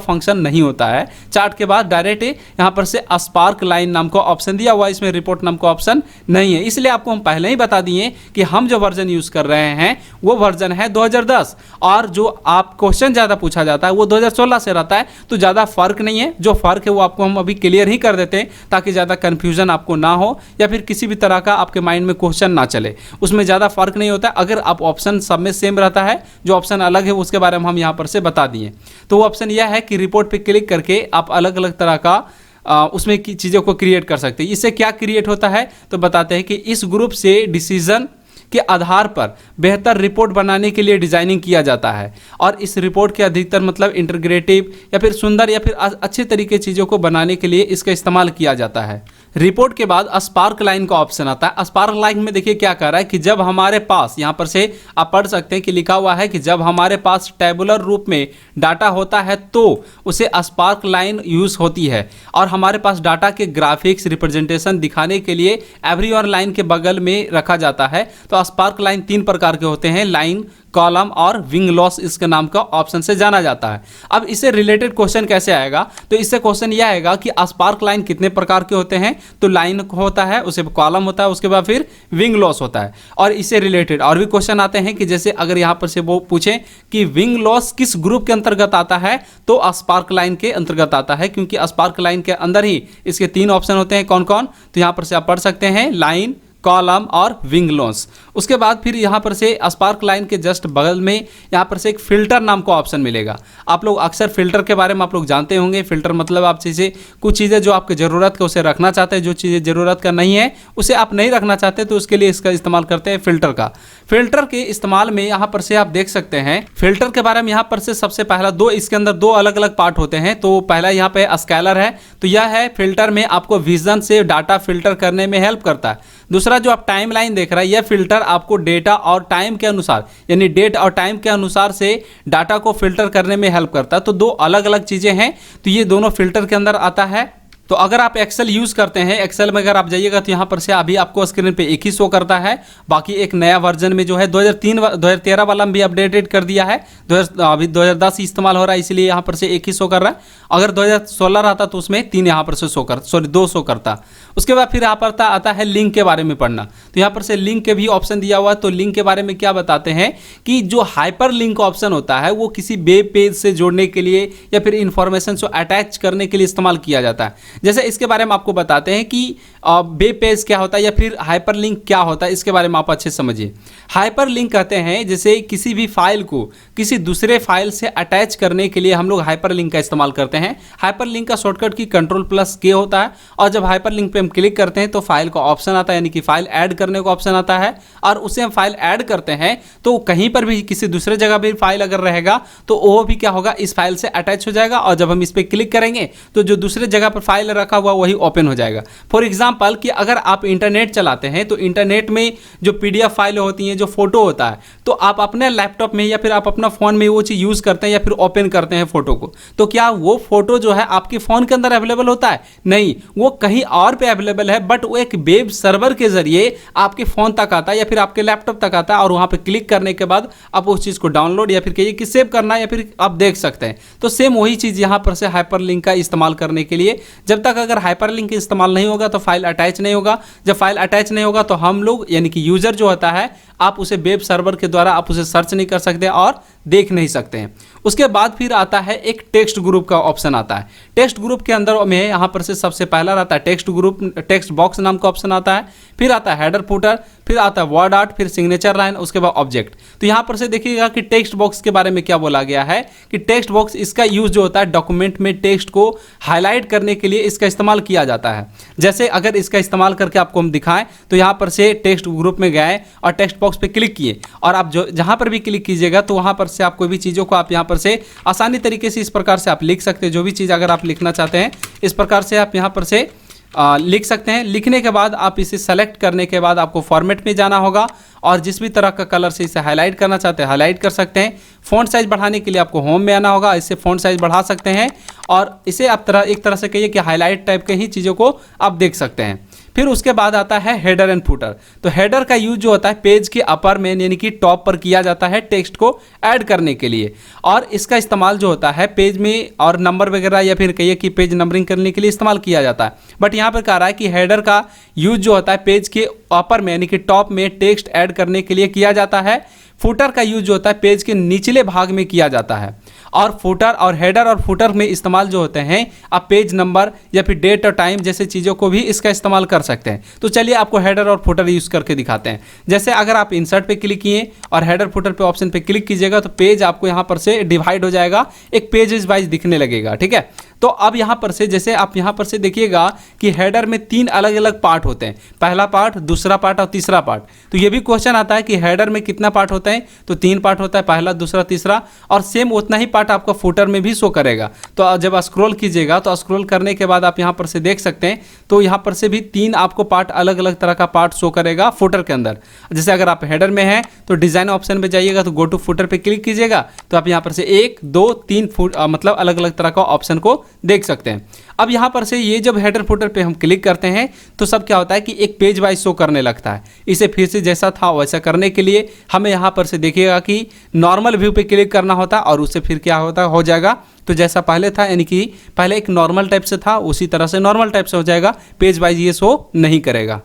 फंक्शन नहीं होता है। चार्ट के बाद डायरेक्ट यहाँ पर से स्पार्क लाइन नाम का ऑप्शन दिया हुआ है, इसमें रिपोर्ट नाम का ऑप्शन नहीं है। इसलिए आपको हम पहले ही बता दिए कि हम जो वर्जन यूज़ कर रहे हैं वो वर्जन है 2010 और जो आप क्वेश्चन ज़्यादा पूछा जाता है वो 2016 से रहता है। तो ज़्यादा फर्क नहीं है, जो फर्क है वो आपको हम अभी क्लियर ही कर देते हैं ताकि ज़्यादा कन्फ्यूजन आपको ना हो या फिर किसी भी तरह का आपके माइंड में क्वेश्चन ना चले। उसमें ज़्यादा फर्क नहीं होता। अगर आप ऑप्शन सब में सेम रहता है, जो ऑप्शन अलग है उसके बारे में हम यहाँ पर से बता दिए। तो वो ऑप्शन यह है कि रिपोर्ट पे क्लिक करके आप अलग अलग तरह का उसमें की चीज़ों को क्रिएट कर सकते हैं। इससे क्या क्रिएट होता है तो बताते हैं कि इस ग्रुप से डिसीजन के आधार पर बेहतर रिपोर्ट बनाने के लिए डिजाइनिंग किया जाता है और इस रिपोर्ट के अधिकतर मतलब इंटीग्रेटिव या फिर सुंदर या फिर अच्छे तरीके चीज़ों को बनाने के लिए इसका इस्तेमाल किया जाता है। रिपोर्ट के बाद स्पार्क लाइन का ऑप्शन आता है। स्पार्क लाइन में देखिए क्या कर रहा है कि जब हमारे पास यहाँ पर से आप पढ़ सकते हैं कि लिखा हुआ है कि जब हमारे पास टेबुलर रूप में डाटा होता है तो उसे स्पार्क लाइन यूज होती है, और हमारे पास डाटा के ग्राफिक्स रिप्रेजेंटेशन दिखाने के लिए एवरीवन लाइन के बगल में रखा जाता है। तो स्पार्क लाइन 3 प्रकार के होते हैं, लाइन, कॉलम और विंग लॉस इसके नाम का ऑप्शन से जाना जाता है। अब इससे रिलेटेड क्वेश्चन कैसे आएगा, तो इससे क्वेश्चन यह आएगा कि स्पार्क लाइन कितने प्रकार के होते हैं, तो लाइन होता है, उसके कॉलम होता है, उसके बाद फिर विंग लॉस होता है। और इससे रिलेटेड और भी क्वेश्चन आते हैं कि जैसे अगर यहाँ पर से वो पूछे कि विंग लॉस किस ग्रुप के अंतर्गत आता है, तो स्पार्क लाइन के अंतर्गत आता है, क्योंकि स्पार्क लाइन के अंदर ही इसके 3 ऑप्शन होते हैं। कौन कौन, तो यहाँ पर से आप पढ़ सकते हैं लाइन, कॉलम और विंग लॉस। उसके बाद फिर यहाँ पर से स्पार्क लाइन के जस्ट बगल में यहाँ पर से एक फिल्टर नाम का ऑप्शन मिलेगा। आप लोग अक्सर फिल्टर के बारे में आप लोग जानते होंगे। फिल्टर मतलब आप जैसे कुछ चीज़ें जो आपके ज़रूरत का उसे रखना चाहते हैं, जो चीज़ें ज़रूरत का नहीं है उसे आप नहीं रखना चाहते, तो उसके लिए इसका इस्तेमाल करते हैं फिल्टर का। फिल्टर के इस्तेमाल में यहाँ पर से आप देख सकते हैं फिल्टर के बारे में। यहाँ पर से सबसे पहला इसके अंदर 2 अलग अलग पार्ट होते हैं। तो पहला यहाँ पे स्केलर है, तो यह है फिल्टर में आपको विजन से डाटा फिल्टर करने में हेल्प करता है। दूसरा जो आप टाइम लाइन देख रहे हैं, यह फिल्टर आपको डेटा और टाइम के अनुसार, यानी डेट और टाइम के अनुसार से डाटा को फिल्टर करने में हेल्प करता है। तो 2 अलग अलग चीज़ें हैं, तो ये दोनों फिल्टर के अंदर आता है। तो अगर आप एक्सेल यूज़ करते हैं, एक्सेल में अगर आप जाइएगा तो यहाँ पर से अभी आपको स्क्रीन पे एक ही शो करता है। बाकी एक नया वर्जन में जो है 2013 वाला में भी अपडेटेड कर दिया है। अभी 2010 इस्तेमाल हो रहा है, इसलिए यहाँ पर से एक ही शो कर रहा है। अगर 2016 रहता तो उसमें 3 यहाँ पर से दो शो करता। उसके बाद फिर यहाँ पर आता है लिंक के बारे में पढ़ना। तो यहाँ पर से लिंक के भी ऑप्शन दिया हुआ है। तो लिंक के बारे में क्या बताते हैं कि जो हाइपर लिंक ऑप्शन होता है वो किसी वेब पेज से जोड़ने के लिए या फिर इंफॉर्मेशन को अटैच करने के लिए इस्तेमाल किया जाता है। जैसे इसके बारे में आपको बताते हैं कि वेब पेज क्या होता है या फिर हाइपरलिंक क्या होता है, इसके बारे में आप अच्छे समझिए। हाइपरलिंक कहते हैं जैसे किसी भी फाइल को किसी दूसरे फाइल से अटैच करने के लिए हम लोग हाइपरलिंक का इस्तेमाल करते हैं। हाइपरलिंक का शॉर्टकट की Ctrl+K होता है, और जब हाइपरलिंक पे हम क्लिक करते हैं तो फाइल का ऑप्शन आता है, यानी कि फाइल ऐड करने का ऑप्शन आता है। और उसे हम फाइल ऐड करते हैं तो कहीं पर भी किसी दूसरे जगह भी फाइल अगर रहेगा तो वो भी क्या होगा, इस फाइल से अटैच हो जाएगा। और जब हम इस पर क्लिक करेंगे तो जो दूसरे जगह पर फाइल रखा हुआ वही ओपन हो जाएगा। फॉर एग्जांपल कि अगर आप इंटरनेट चलाते हैं तो इंटरनेट में जो PDF फाइल होती हैं, जो फोटो होता है, तो आप अपने लैपटॉप में या फिर आप अपना फ़ोन में वो चीज़ यूज़ करते हैं या फिर ओपन करते हैं फोटो को, तो क्या वो फोटो जो है आपके फ़ोन के अंदर अवेलेबल होता है? नहीं, वो कहीं और पे अवेलेबल है, बट वो एक वेब सर्वर के जरिए आपके फ़ोन तक आता है या फिर आपके लैपटॉप तक आता है। और वहाँ पर क्लिक करने के बाद आप उस चीज़ को डाउनलोड या फिर कहिए कि सेव करना या फिर आप देख सकते हैं। तो सेम वही चीज़ यहाँ पर से हाइपरलिंक का इस्तेमाल करने के लिए, जब तक अगर हाइपरलिंक इस्तेमाल नहीं होगा तो फाइल अटैच नहीं होगा। जब फाइल अटैच नहीं होगा तो हम लोग यानी कि यूजर जो होता है, आप उसे वेब सर्वर के द्वारा आप उसे सर्च नहीं कर सकते और देख नहीं सकते हैं। उसके बाद फिर आता है एक टेक्स्ट ग्रुप का ऑप्शन आता है। टेक्स्ट ग्रुप के अंदर में यहाँ पर से सबसे पहला रहता है टेक्स्ट ग्रुप, टेक्स्ट बॉक्स नाम का ऑप्शन आता है। फिर आता है हेडर फुटर, फिर आता है वर्ड आर्ट, फिर सिग्नेचर लाइन, उसके बाद ऑब्जेक्ट। तो यहाँ पर से देखिएगा कि टेक्स्ट बॉक्स के बारे में क्या बोला गया है कि टेक्स्ट बॉक्स इसका यूज जो होता है डॉक्यूमेंट में टेक्स्ट को हाईलाइट करने के लिए इसका इस्तेमाल किया जाता है। जैसे अगर इसका इस्तेमाल करके आपको हम दिखाएं तो यहाँ पर से टेक्स्ट ग्रुप में गए और टेक्स्ट बॉक्स पे क्लिक किए, और आप जो जहाँ पर भी क्लिक कीजिएगा तो वहाँ पर से आप कोई भी चीज़ों को आप यहाँ पर से आसानी तरीके से इस प्रकार से आप लिख सकते हैं। जो भी चीज़ अगर आप लिखना चाहते हैं इस प्रकार से आप यहाँ पर से लिख सकते हैं। लिखने के बाद आप इसे सेलेक्ट करने के बाद आपको फॉर्मेट में जाना होगा, और जिस भी तरह का कलर से इसे हाईलाइट करना चाहते हैं हाईलाइट कर सकते हैं। फ़ॉन्ट साइज़ बढ़ाने के लिए आपको होम में आना होगा, इससे फ़ॉन्ट साइज़ बढ़ा सकते हैं, और इसे आप एक तरह से कहिए कि हाईलाइट टाइप के ही चीज़ों को आप देख सकते हैं। फिर उसके बाद आता है हेडर एंड फुटर। तो हेडर का यूज जो होता है पेज के अपर में यानी कि टॉप पर किया जाता है टेक्स्ट को ऐड करने के लिए, और इसका इस्तेमाल जो होता है पेज में और नंबर वगैरह या फिर कहिए कि पेज नंबरिंग करने के लिए इस्तेमाल किया जाता है। बट यहाँ पर कह रहा है कि हेडर का यूज जो होता है पेज के अपर में यानी कि टॉप में टेक्स्ट ऐड करने के लिए किया जाता है। फुटर का यूज जो होता है पेज के निचले भाग में किया जाता है। और फुटर और हेडर और फुटर में इस्तेमाल जो होते हैं आप पेज नंबर या फिर डेट और टाइम जैसे चीज़ों को भी इसका इस्तेमाल कर सकते हैं। तो चलिए आपको हेडर और फुटर यूज़ करके दिखाते हैं। जैसे अगर आप इंसर्ट पे क्लिक किए और हेडर फुटर पे ऑप्शन पे क्लिक कीजिएगा तो पेज आपको यहाँ पर से डिवाइड हो जाएगा, एक पेजेस वाइज दिखने लगेगा। ठीक है, तो अब यहाँ पर से जैसे आप यहाँ पर से देखिएगा कि हेडर में 3 अलग अलग पार्ट होते हैं, पहला पार्ट, दूसरा पार्ट और तीसरा पार्ट। तो ये भी क्वेश्चन आता है कि हेडर में कितना पार्ट होता है, तो 3 पार्ट होता है, पहला, दूसरा, तीसरा, और सेम उतना ही पार्ट पार्ट आपका फुटर में भी शो करेगा। तो जब स्क्रॉल कीजिएगा तो स्क्रॉल करने के बाद आप यहाँ पर से देख सकते हैं, तो यहाँ पर से भी 3 आपको पार्ट, अलग अलग तरह का पार्ट शो करेगा फुटर के अंदर। जैसे अगर आप हेडर में हैं तो डिज़ाइन ऑप्शन पे जाइएगा, तो गो टू फुटर पे क्लिक कीजिएगा, तो आप यहाँ पर से 1 2 3 मतलब अलग अलग तरह का ऑप्शन को देख सकते हैं। अब यहाँ पर से ये जब हेडर फुटर पे हम क्लिक करते हैं तो सब क्या होता है कि एक पेज वाइज शो करने लगता है। इसे फिर से जैसा था वैसा करने के लिए हमें यहाँ पर से देखिएगा कि नॉर्मल व्यू पे क्लिक करना होता है, और उससे फिर क्या होता हो जाएगा, तो जैसा पहले था, यानी कि पहले एक नॉर्मल टाइप से था, उसी तरह से नॉर्मल टाइप से हो जाएगा, पेज वाइज ये शो नहीं करेगा।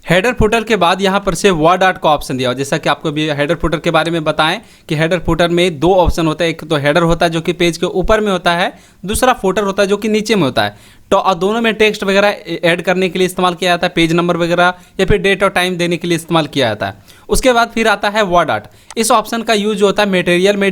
हेडर फुटर के बाद यहाँ पर से वर्ड आर्ट का ऑप्शन दिया हो। जैसा कि आपको भी हेडर फुटर के बारे में बताएं कि हेडर फुटर में 2 ऑप्शन होता है, एक तो हेडर होता है जो कि पेज के ऊपर में होता है, दूसरा फुटर होता है जो कि नीचे में होता है। तो दोनों में टेक्स्ट वगैरह ऐड करने के लिए इस्तेमाल किया जाता है, पेज नंबर वगैरह या फिर डेट और टाइम देने के लिए इस्तेमाल किया जाता है। उसके बाद फिर आता है वर्ड आर्ट। इस ऑप्शन का यूज होता है मटेरियल में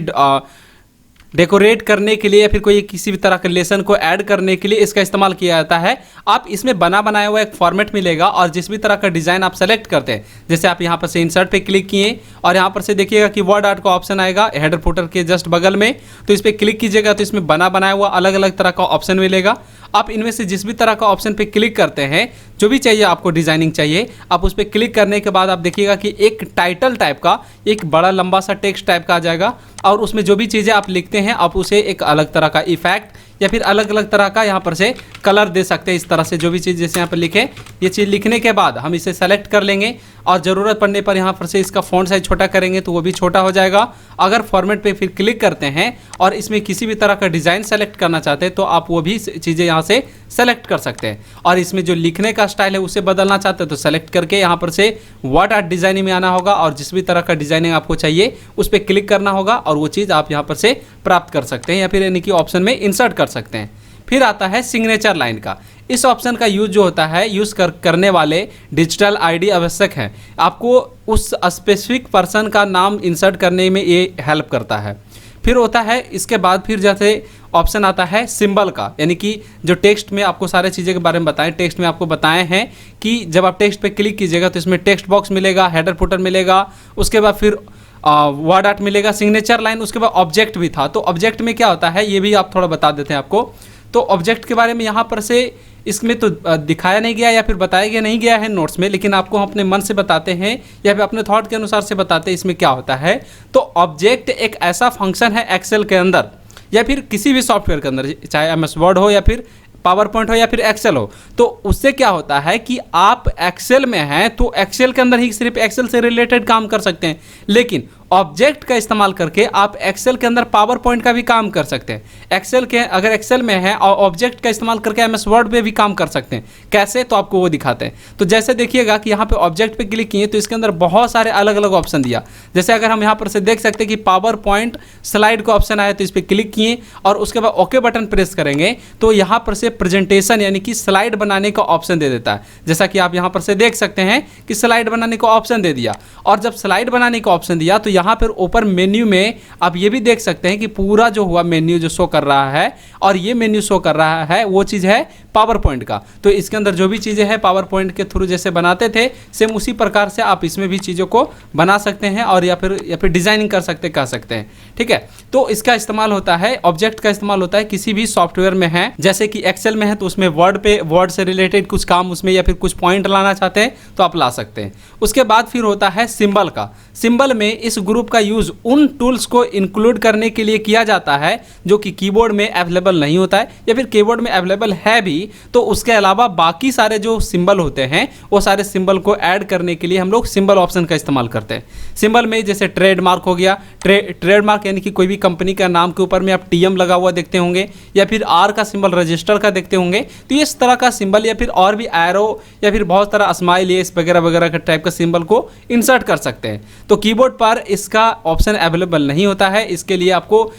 डेकोरेट करने के लिए या फिर कोई किसी भी तरह के लेसन को ऐड करने के लिए इसका इस्तेमाल किया जाता है। आप इसमें बनाया हुआ एक फॉर्मेट मिलेगा, और जिस भी तरह का डिज़ाइन आप सेलेक्ट करते हैं, जैसे आप यहाँ पर से इंसर्ट पे क्लिक किए और यहाँ पर से देखिएगा कि वर्ड आर्ट का ऑप्शन आएगा हेडर फुटर के जस्ट बगल में, तो इस पर क्लिक कीजिएगा तो इसमें बनाया हुआ अलग अलग तरह का ऑप्शन मिलेगा। आप इनमें से जिस भी तरह का ऑप्शन पे क्लिक करते हैं, जो भी चाहिए आपको डिज़ाइनिंग चाहिए, आप उस पर क्लिक करने के बाद आप देखिएगा कि एक टाइटल टाइप का एक बड़ा लंबा सा टेक्स्ट टाइप का आ जाएगा, और उसमें जो भी चीज़ें आप लिखते हैं आप उसे एक अलग तरह का इफेक्ट या फिर अलग अलग तरह का यहाँ पर से कलर दे सकते हैं। इस तरह से जो भी चीज़ जैसे यहाँ पर लिखे, ये चीज़ लिखने के बाद हम इसे सेलेक्ट कर लेंगे, और ज़रूरत पड़ने पर यहाँ पर से इसका फ़ॉन्ट साइज छोटा करेंगे तो वो भी छोटा हो जाएगा। अगर फॉर्मेट पे फिर क्लिक करते हैं और इसमें किसी भी तरह का डिज़ाइन सेलेक्ट करना चाहते हैं तो आप वो भी चीज़ें यहाँ से सेलेक्ट कर सकते हैं। और इसमें जो लिखने का स्टाइल है उसे बदलना चाहते हैं तो सेलेक्ट करके यहाँ पर से वर्ड आर्ट डिज़ाइनिंग में आना होगा, और जिस भी तरह का डिज़ाइनिंग आपको चाहिए उस पर क्लिक करना होगा, और वो चीज़ आप यहाँ पर से प्राप्त कर सकते हैं या फिर यानी कि ऑप्शन में इंसर्ट कर सकते हैं। फिर आता है सिग्नेचर लाइन का। इस ऑप्शन का यूज जो होता है, यूज़ करने वाले डिजिटल आईडी आवश्यक है। आपको उस स्पेसिफिक पर्सन का नाम इंसर्ट करने में ये हेल्प करता है। फिर होता है इसके बाद फिर जैसे ऑप्शन आता है सिंबल का, यानी कि जो टेक्स्ट में आपको सारे चीज़ें के बारे में बताएं, टेक्स्ट में आपको बताए हैं कि जब आप टेक्स्ट पे क्लिक कीजिएगा तो इसमें टेक्स्ट बॉक्स मिलेगा, हेडर फुटर मिलेगा, उसके बाद फिर वर्ड आर्ट मिलेगा, सिग्नेचर लाइन, उसके बाद ऑब्जेक्ट भी था। तो ऑब्जेक्ट में क्या होता है ये भी आप थोड़ा बता देते हैं आपको। तो ऑब्जेक्ट के बारे में यहाँ पर से इसमें तो दिखाया नहीं गया या फिर बताया गया नहीं गया है नोट्स में, लेकिन आपको हम अपने मन से बताते हैं या फिर अपने थॉट के अनुसार से बताते हैं इसमें क्या होता है। तो ऑब्जेक्ट एक ऐसा फंक्शन है एक्सेल के अंदर या फिर किसी भी सॉफ्टवेयर के अंदर, चाहे MS वर्ड हो या फिर पावर पॉइंट हो या फिर एक्सेल हो। तो उससे क्या होता है कि आप एक्सेल में हैं तो एक्सेल के अंदर ही सिर्फ एक्सेल से रिलेटेड काम कर सकते हैं, लेकिन ऑब्जेक्ट का इस्तेमाल करके आप एक्सेल के अंदर पावर पॉइंट का भी काम कर सकते हैं। एक्सेल के अगर एक्सेल में है और ऑब्जेक्ट का इस्तेमाल करके MS वर्ड पे भी काम कर सकते हैं। कैसे, तो आपको वो दिखाते हैं। तो जैसे देखिएगा कि यहाँ पे ऑब्जेक्ट पे क्लिक किए तो इसके अंदर बहुत सारे अलग अलग ऑप्शन दिया। जैसे अगर हम यहाँ पर से देख सकते हैं कि पावर पॉइंट स्लाइड का ऑप्शन आया, तो इस पर क्लिक किए और उसके बाद ओके बटन प्रेस करेंगे तो यहाँ पर से प्रेजेंटेशन यानी कि स्लाइड बनाने का ऑप्शन दे देता है। जैसा कि आप यहाँ पर से देख सकते हैं कि स्लाइड बनाने का ऑप्शन दे दिया, और जब स्लाइड बनाने का ऑप्शन दिया तो यहाँ पर ऊपर मेन्यू में आप ये भी देख सकते हैं कि पूरा जो हुआ मेन्यू जो शो कर रहा है, और ये मेन्यू शो कर रहा है वो चीज़ है पावर पॉइंट का। तो इसके अंदर जो भी चीज़ें हैं पावर पॉइंट के थ्रू जैसे बनाते थे सेम उसी प्रकार से आप इसमें भी चीज़ों को बना सकते हैं और या फिर डिजाइनिंग कर सकते कह सकते हैं। ठीक है, तो इसका इस्तेमाल होता है, ऑब्जेक्ट का इस्तेमाल होता है किसी भी सॉफ्टवेयर में है। जैसे कि एक्सेल में है तो उसमें वर्ड से रिलेटेड कुछ काम उसमें या फिर कुछ पॉइंट लाना चाहते हैं तो आप ला सकते हैं। उसके बाद फिर होता है सिंबल का। सिंबल में इस ग्रुप का यूज उन टूल्स को इंक्लूड करने के लिए किया जाता है जो कि कीबोर्ड में अवेलेबल नहीं होता है, या फिर कीबोर्ड में अवेलेबल है भी तो उसके अलावा बाकी सारे जो सिंबल होते हैं वो सारे सिंबल को ऐड करने के लिए हम लोग सिंबल ऑप्शन का इस्तेमाल करते हैं। सिंबल में जैसे ट्रेडमार्क हो गया, ट्रेडमार्क यानी कि कोई भी कंपनी का नाम के ऊपर में आप TM लगा हुआ देखते होंगे, या फिर R का सिंबल रजिस्टर का देखते होंगे, तो इस तरह का सिंबल या फिर और भी एरो या फिर बहुत सारा स्माइल ये वगैरह वगैरह का टाइप का सिंबल को इंसर्ट कर सकते हैं। तो कीबोर्ड पर इसका ऑप्शन अवेलेबल नहीं होता है, इसके लिए आपको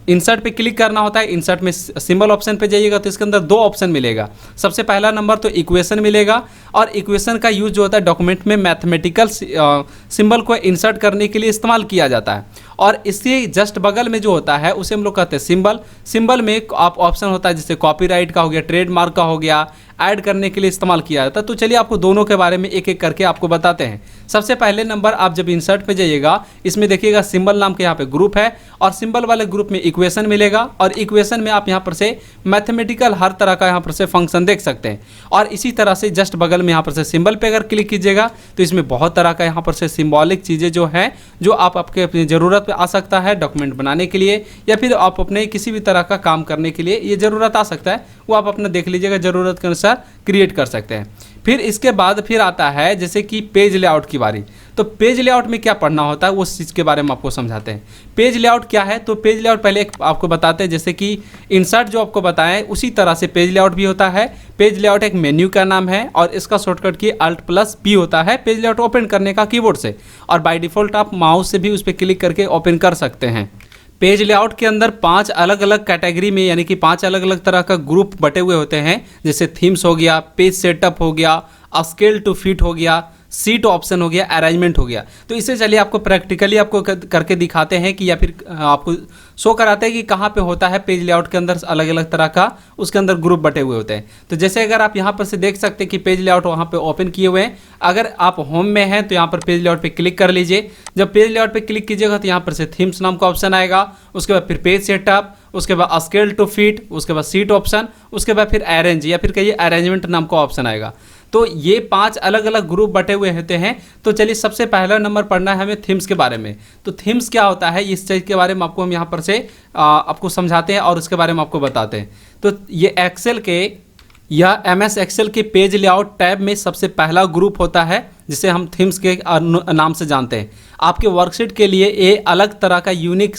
इंसर्ट पे क्लिक करना होता है। इंसर्ट में सिंबल ऑप्शन पे जाइएगा तो इसके अंदर 2 ऑप्शन मिलेगा। सबसे पहला नंबर तो इक्वेशन मिलेगा, और इक्वेशन का यूज जो होता है डॉक्यूमेंट में मैथमेटिकल सिंबल को इंसर्ट करने के लिए इस्तेमाल किया जाता है। और इससे जस्ट बगल में जो होता है उसे हम लोग कहते हैं सिंबल। सिंबल में आप ऑप्शन होता है जैसे कॉपीराइट का हो गया, ट्रेडमार्क का हो गया, ऐड करने के लिए इस्तेमाल किया जाता है। तो चलिए आपको दोनों के बारे में एक एक करके आपको बताते हैं। सबसे पहले नंबर, आप जब इंसर्ट पे जाइएगा, इसमें देखिएगा सिंबल नाम के यहाँ पे ग्रुप है और सिंबल वाले ग्रुप में इक्वेशन मिलेगा और इक्वेशन में आप यहाँ पर से मैथमेटिकल हर तरह का यहाँ पर से फंक्शन देख सकते हैं। और इसी तरह से जस्ट बगल में यहाँ पर से सिंबल पे अगर क्लिक कीजिएगा तो इसमें बहुत तरह का यहाँ पर से सिंबॉलिक चीज़ें जो है जो आप आपके अपनी ज़रूरत पे आ सकता है, डॉक्यूमेंट बनाने के लिए या फिर आप अपने किसी भी तरह का काम करने के लिए ये ज़रूरत आ सकता है, वो आप अपना देख लीजिएगा, ज़रूरत के अनुसार क्रिएट कर सकते हैं। फिर इसके बाद फिर आता है जैसे कि पेज लेआउट की बारी। तो पेज लेआउट में क्या पढ़ना होता है उस चीज़ के बारे में आपको समझाते हैं। पेज लेआउट क्या है, तो पेज लेआउट पहले आपको बताते हैं, जैसे कि इंसर्ट जो आपको बताएं उसी तरह से पेज लेआउट भी होता है। पेज लेआउट एक मेन्यू का नाम है और इसका शॉर्टकट की Alt+P होता है पेज लेआउट ओपन करने का कीबोर्ड से, और बाय डिफ़ॉल्ट आप माउस से भी उस पर क्लिक करके ओपन कर सकते हैं। पेज लेआउट के अंदर 5 अलग अलग कैटेगरी में, यानी कि 5 अलग अलग तरह का ग्रुप बटे हुए होते हैं, जैसे थीम्स हो गया, पेज सेटअप हो गया, स्केल टू फिट हो गया, सीट ऑप्शन हो गया, अरेंजमेंट हो गया। तो इसे चलिए आपको प्रैक्टिकली आपको करके दिखाते हैं कि या फिर आपको शो कराते हैं कि कहाँ पे होता है पेज लेआउट के अंदर अलग अलग तरह का उसके अंदर ग्रुप बटे हुए होते हैं। तो जैसे अगर आप यहाँ पर से देख सकते हैं कि पेज लेआउट वहाँ पे ओपन किए हुए हैं। अगर आप होम में हैं तो यहाँ पर पेज लेआउट पे क्लिक कर लीजिए। जब पेज लेआउट पे क्लिक कीजिएगा तो यहाँ पर से थीम्स नाम का ऑप्शन आएगा, उसके बाद फिर पेज सेटअप, उसके बाद स्केल टू फिट, उसके बाद सीट ऑप्शन, उसके बाद फिर अरेंज या फिर कहिए अरेंजमेंट नाम का ऑप्शन आएगा। तो ये 5 अलग अलग ग्रुप बटे हुए होते हैं। तो चलिए सबसे पहला नंबर पढ़ना है हमें थीम्स के बारे में। तो थीम्स क्या होता है इस चीज़ के बारे में आपको हम यहाँ पर से आपको समझाते हैं और उसके बारे में आपको बताते हैं। तो ये एक्सेल के या MS एक्सेल के पेज लेआउट टैब में सबसे पहला ग्रुप होता है जिसे हम थीम्स के नाम से जानते हैं। आपके वर्कशीट के लिए ये अलग तरह का यूनिक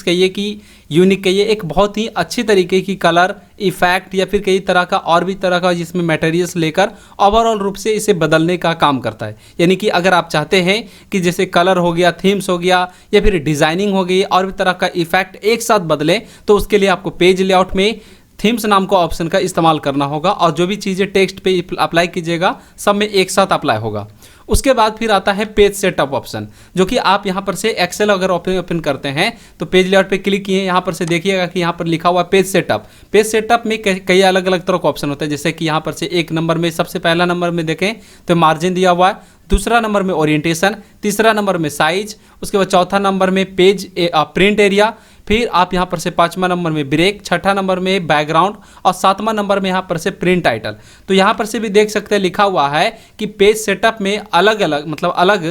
कहिए एक बहुत ही अच्छी तरीके की कलर इफेक्ट या फिर कई तरह का और भी तरह का जिसमें मटेरियल्स लेकर ओवरऑल रूप से इसे बदलने का काम करता है। यानी कि अगर आप चाहते हैं कि जैसे कलर हो गया, थीम्स हो गया या फिर डिज़ाइनिंग हो गई और भी तरह का इफेक्ट एक साथ बदले, तो उसके लिए आपको पेज लेआउट में थीम्स नाम का ऑप्शन का इस्तेमाल करना होगा और जो भी चीज़ें टेक्स्ट पे अप्लाई कीजिएगा सब में एक साथ अप्लाई होगा। उसके बाद फिर आता है पेज सेटअप ऑप्शन, जो कि आप यहाँ पर से एक्सेल अगर ओपन करते हैं तो पेज लेआउट पे क्लिक किए, यहाँ पर से देखिएगा कि यहाँ पर लिखा हुआ पेज सेटअप। पेज सेटअप में कई अलग अलग तरह का ऑप्शन होता है, जैसे कि यहाँ पर से एक नंबर में सबसे पहला नंबर में देखें तो मार्जिन दिया हुआ है, दूसरा नंबर में ओरिएंटेशन, तीसरा नंबर में साइज, उसके बाद चौथा नंबर में पेज प्रिंट एरिया, फिर आप यहाँ पर से 5वां नंबर में ब्रेक, 6ठा नंबर में बैकग्राउंड और 7वां नंबर में यहाँ पर से प्रिंट टाइटल। तो यहाँ पर से भी देख सकते हैं लिखा हुआ है कि पेज सेटअप में अलग अलग मतलब अलग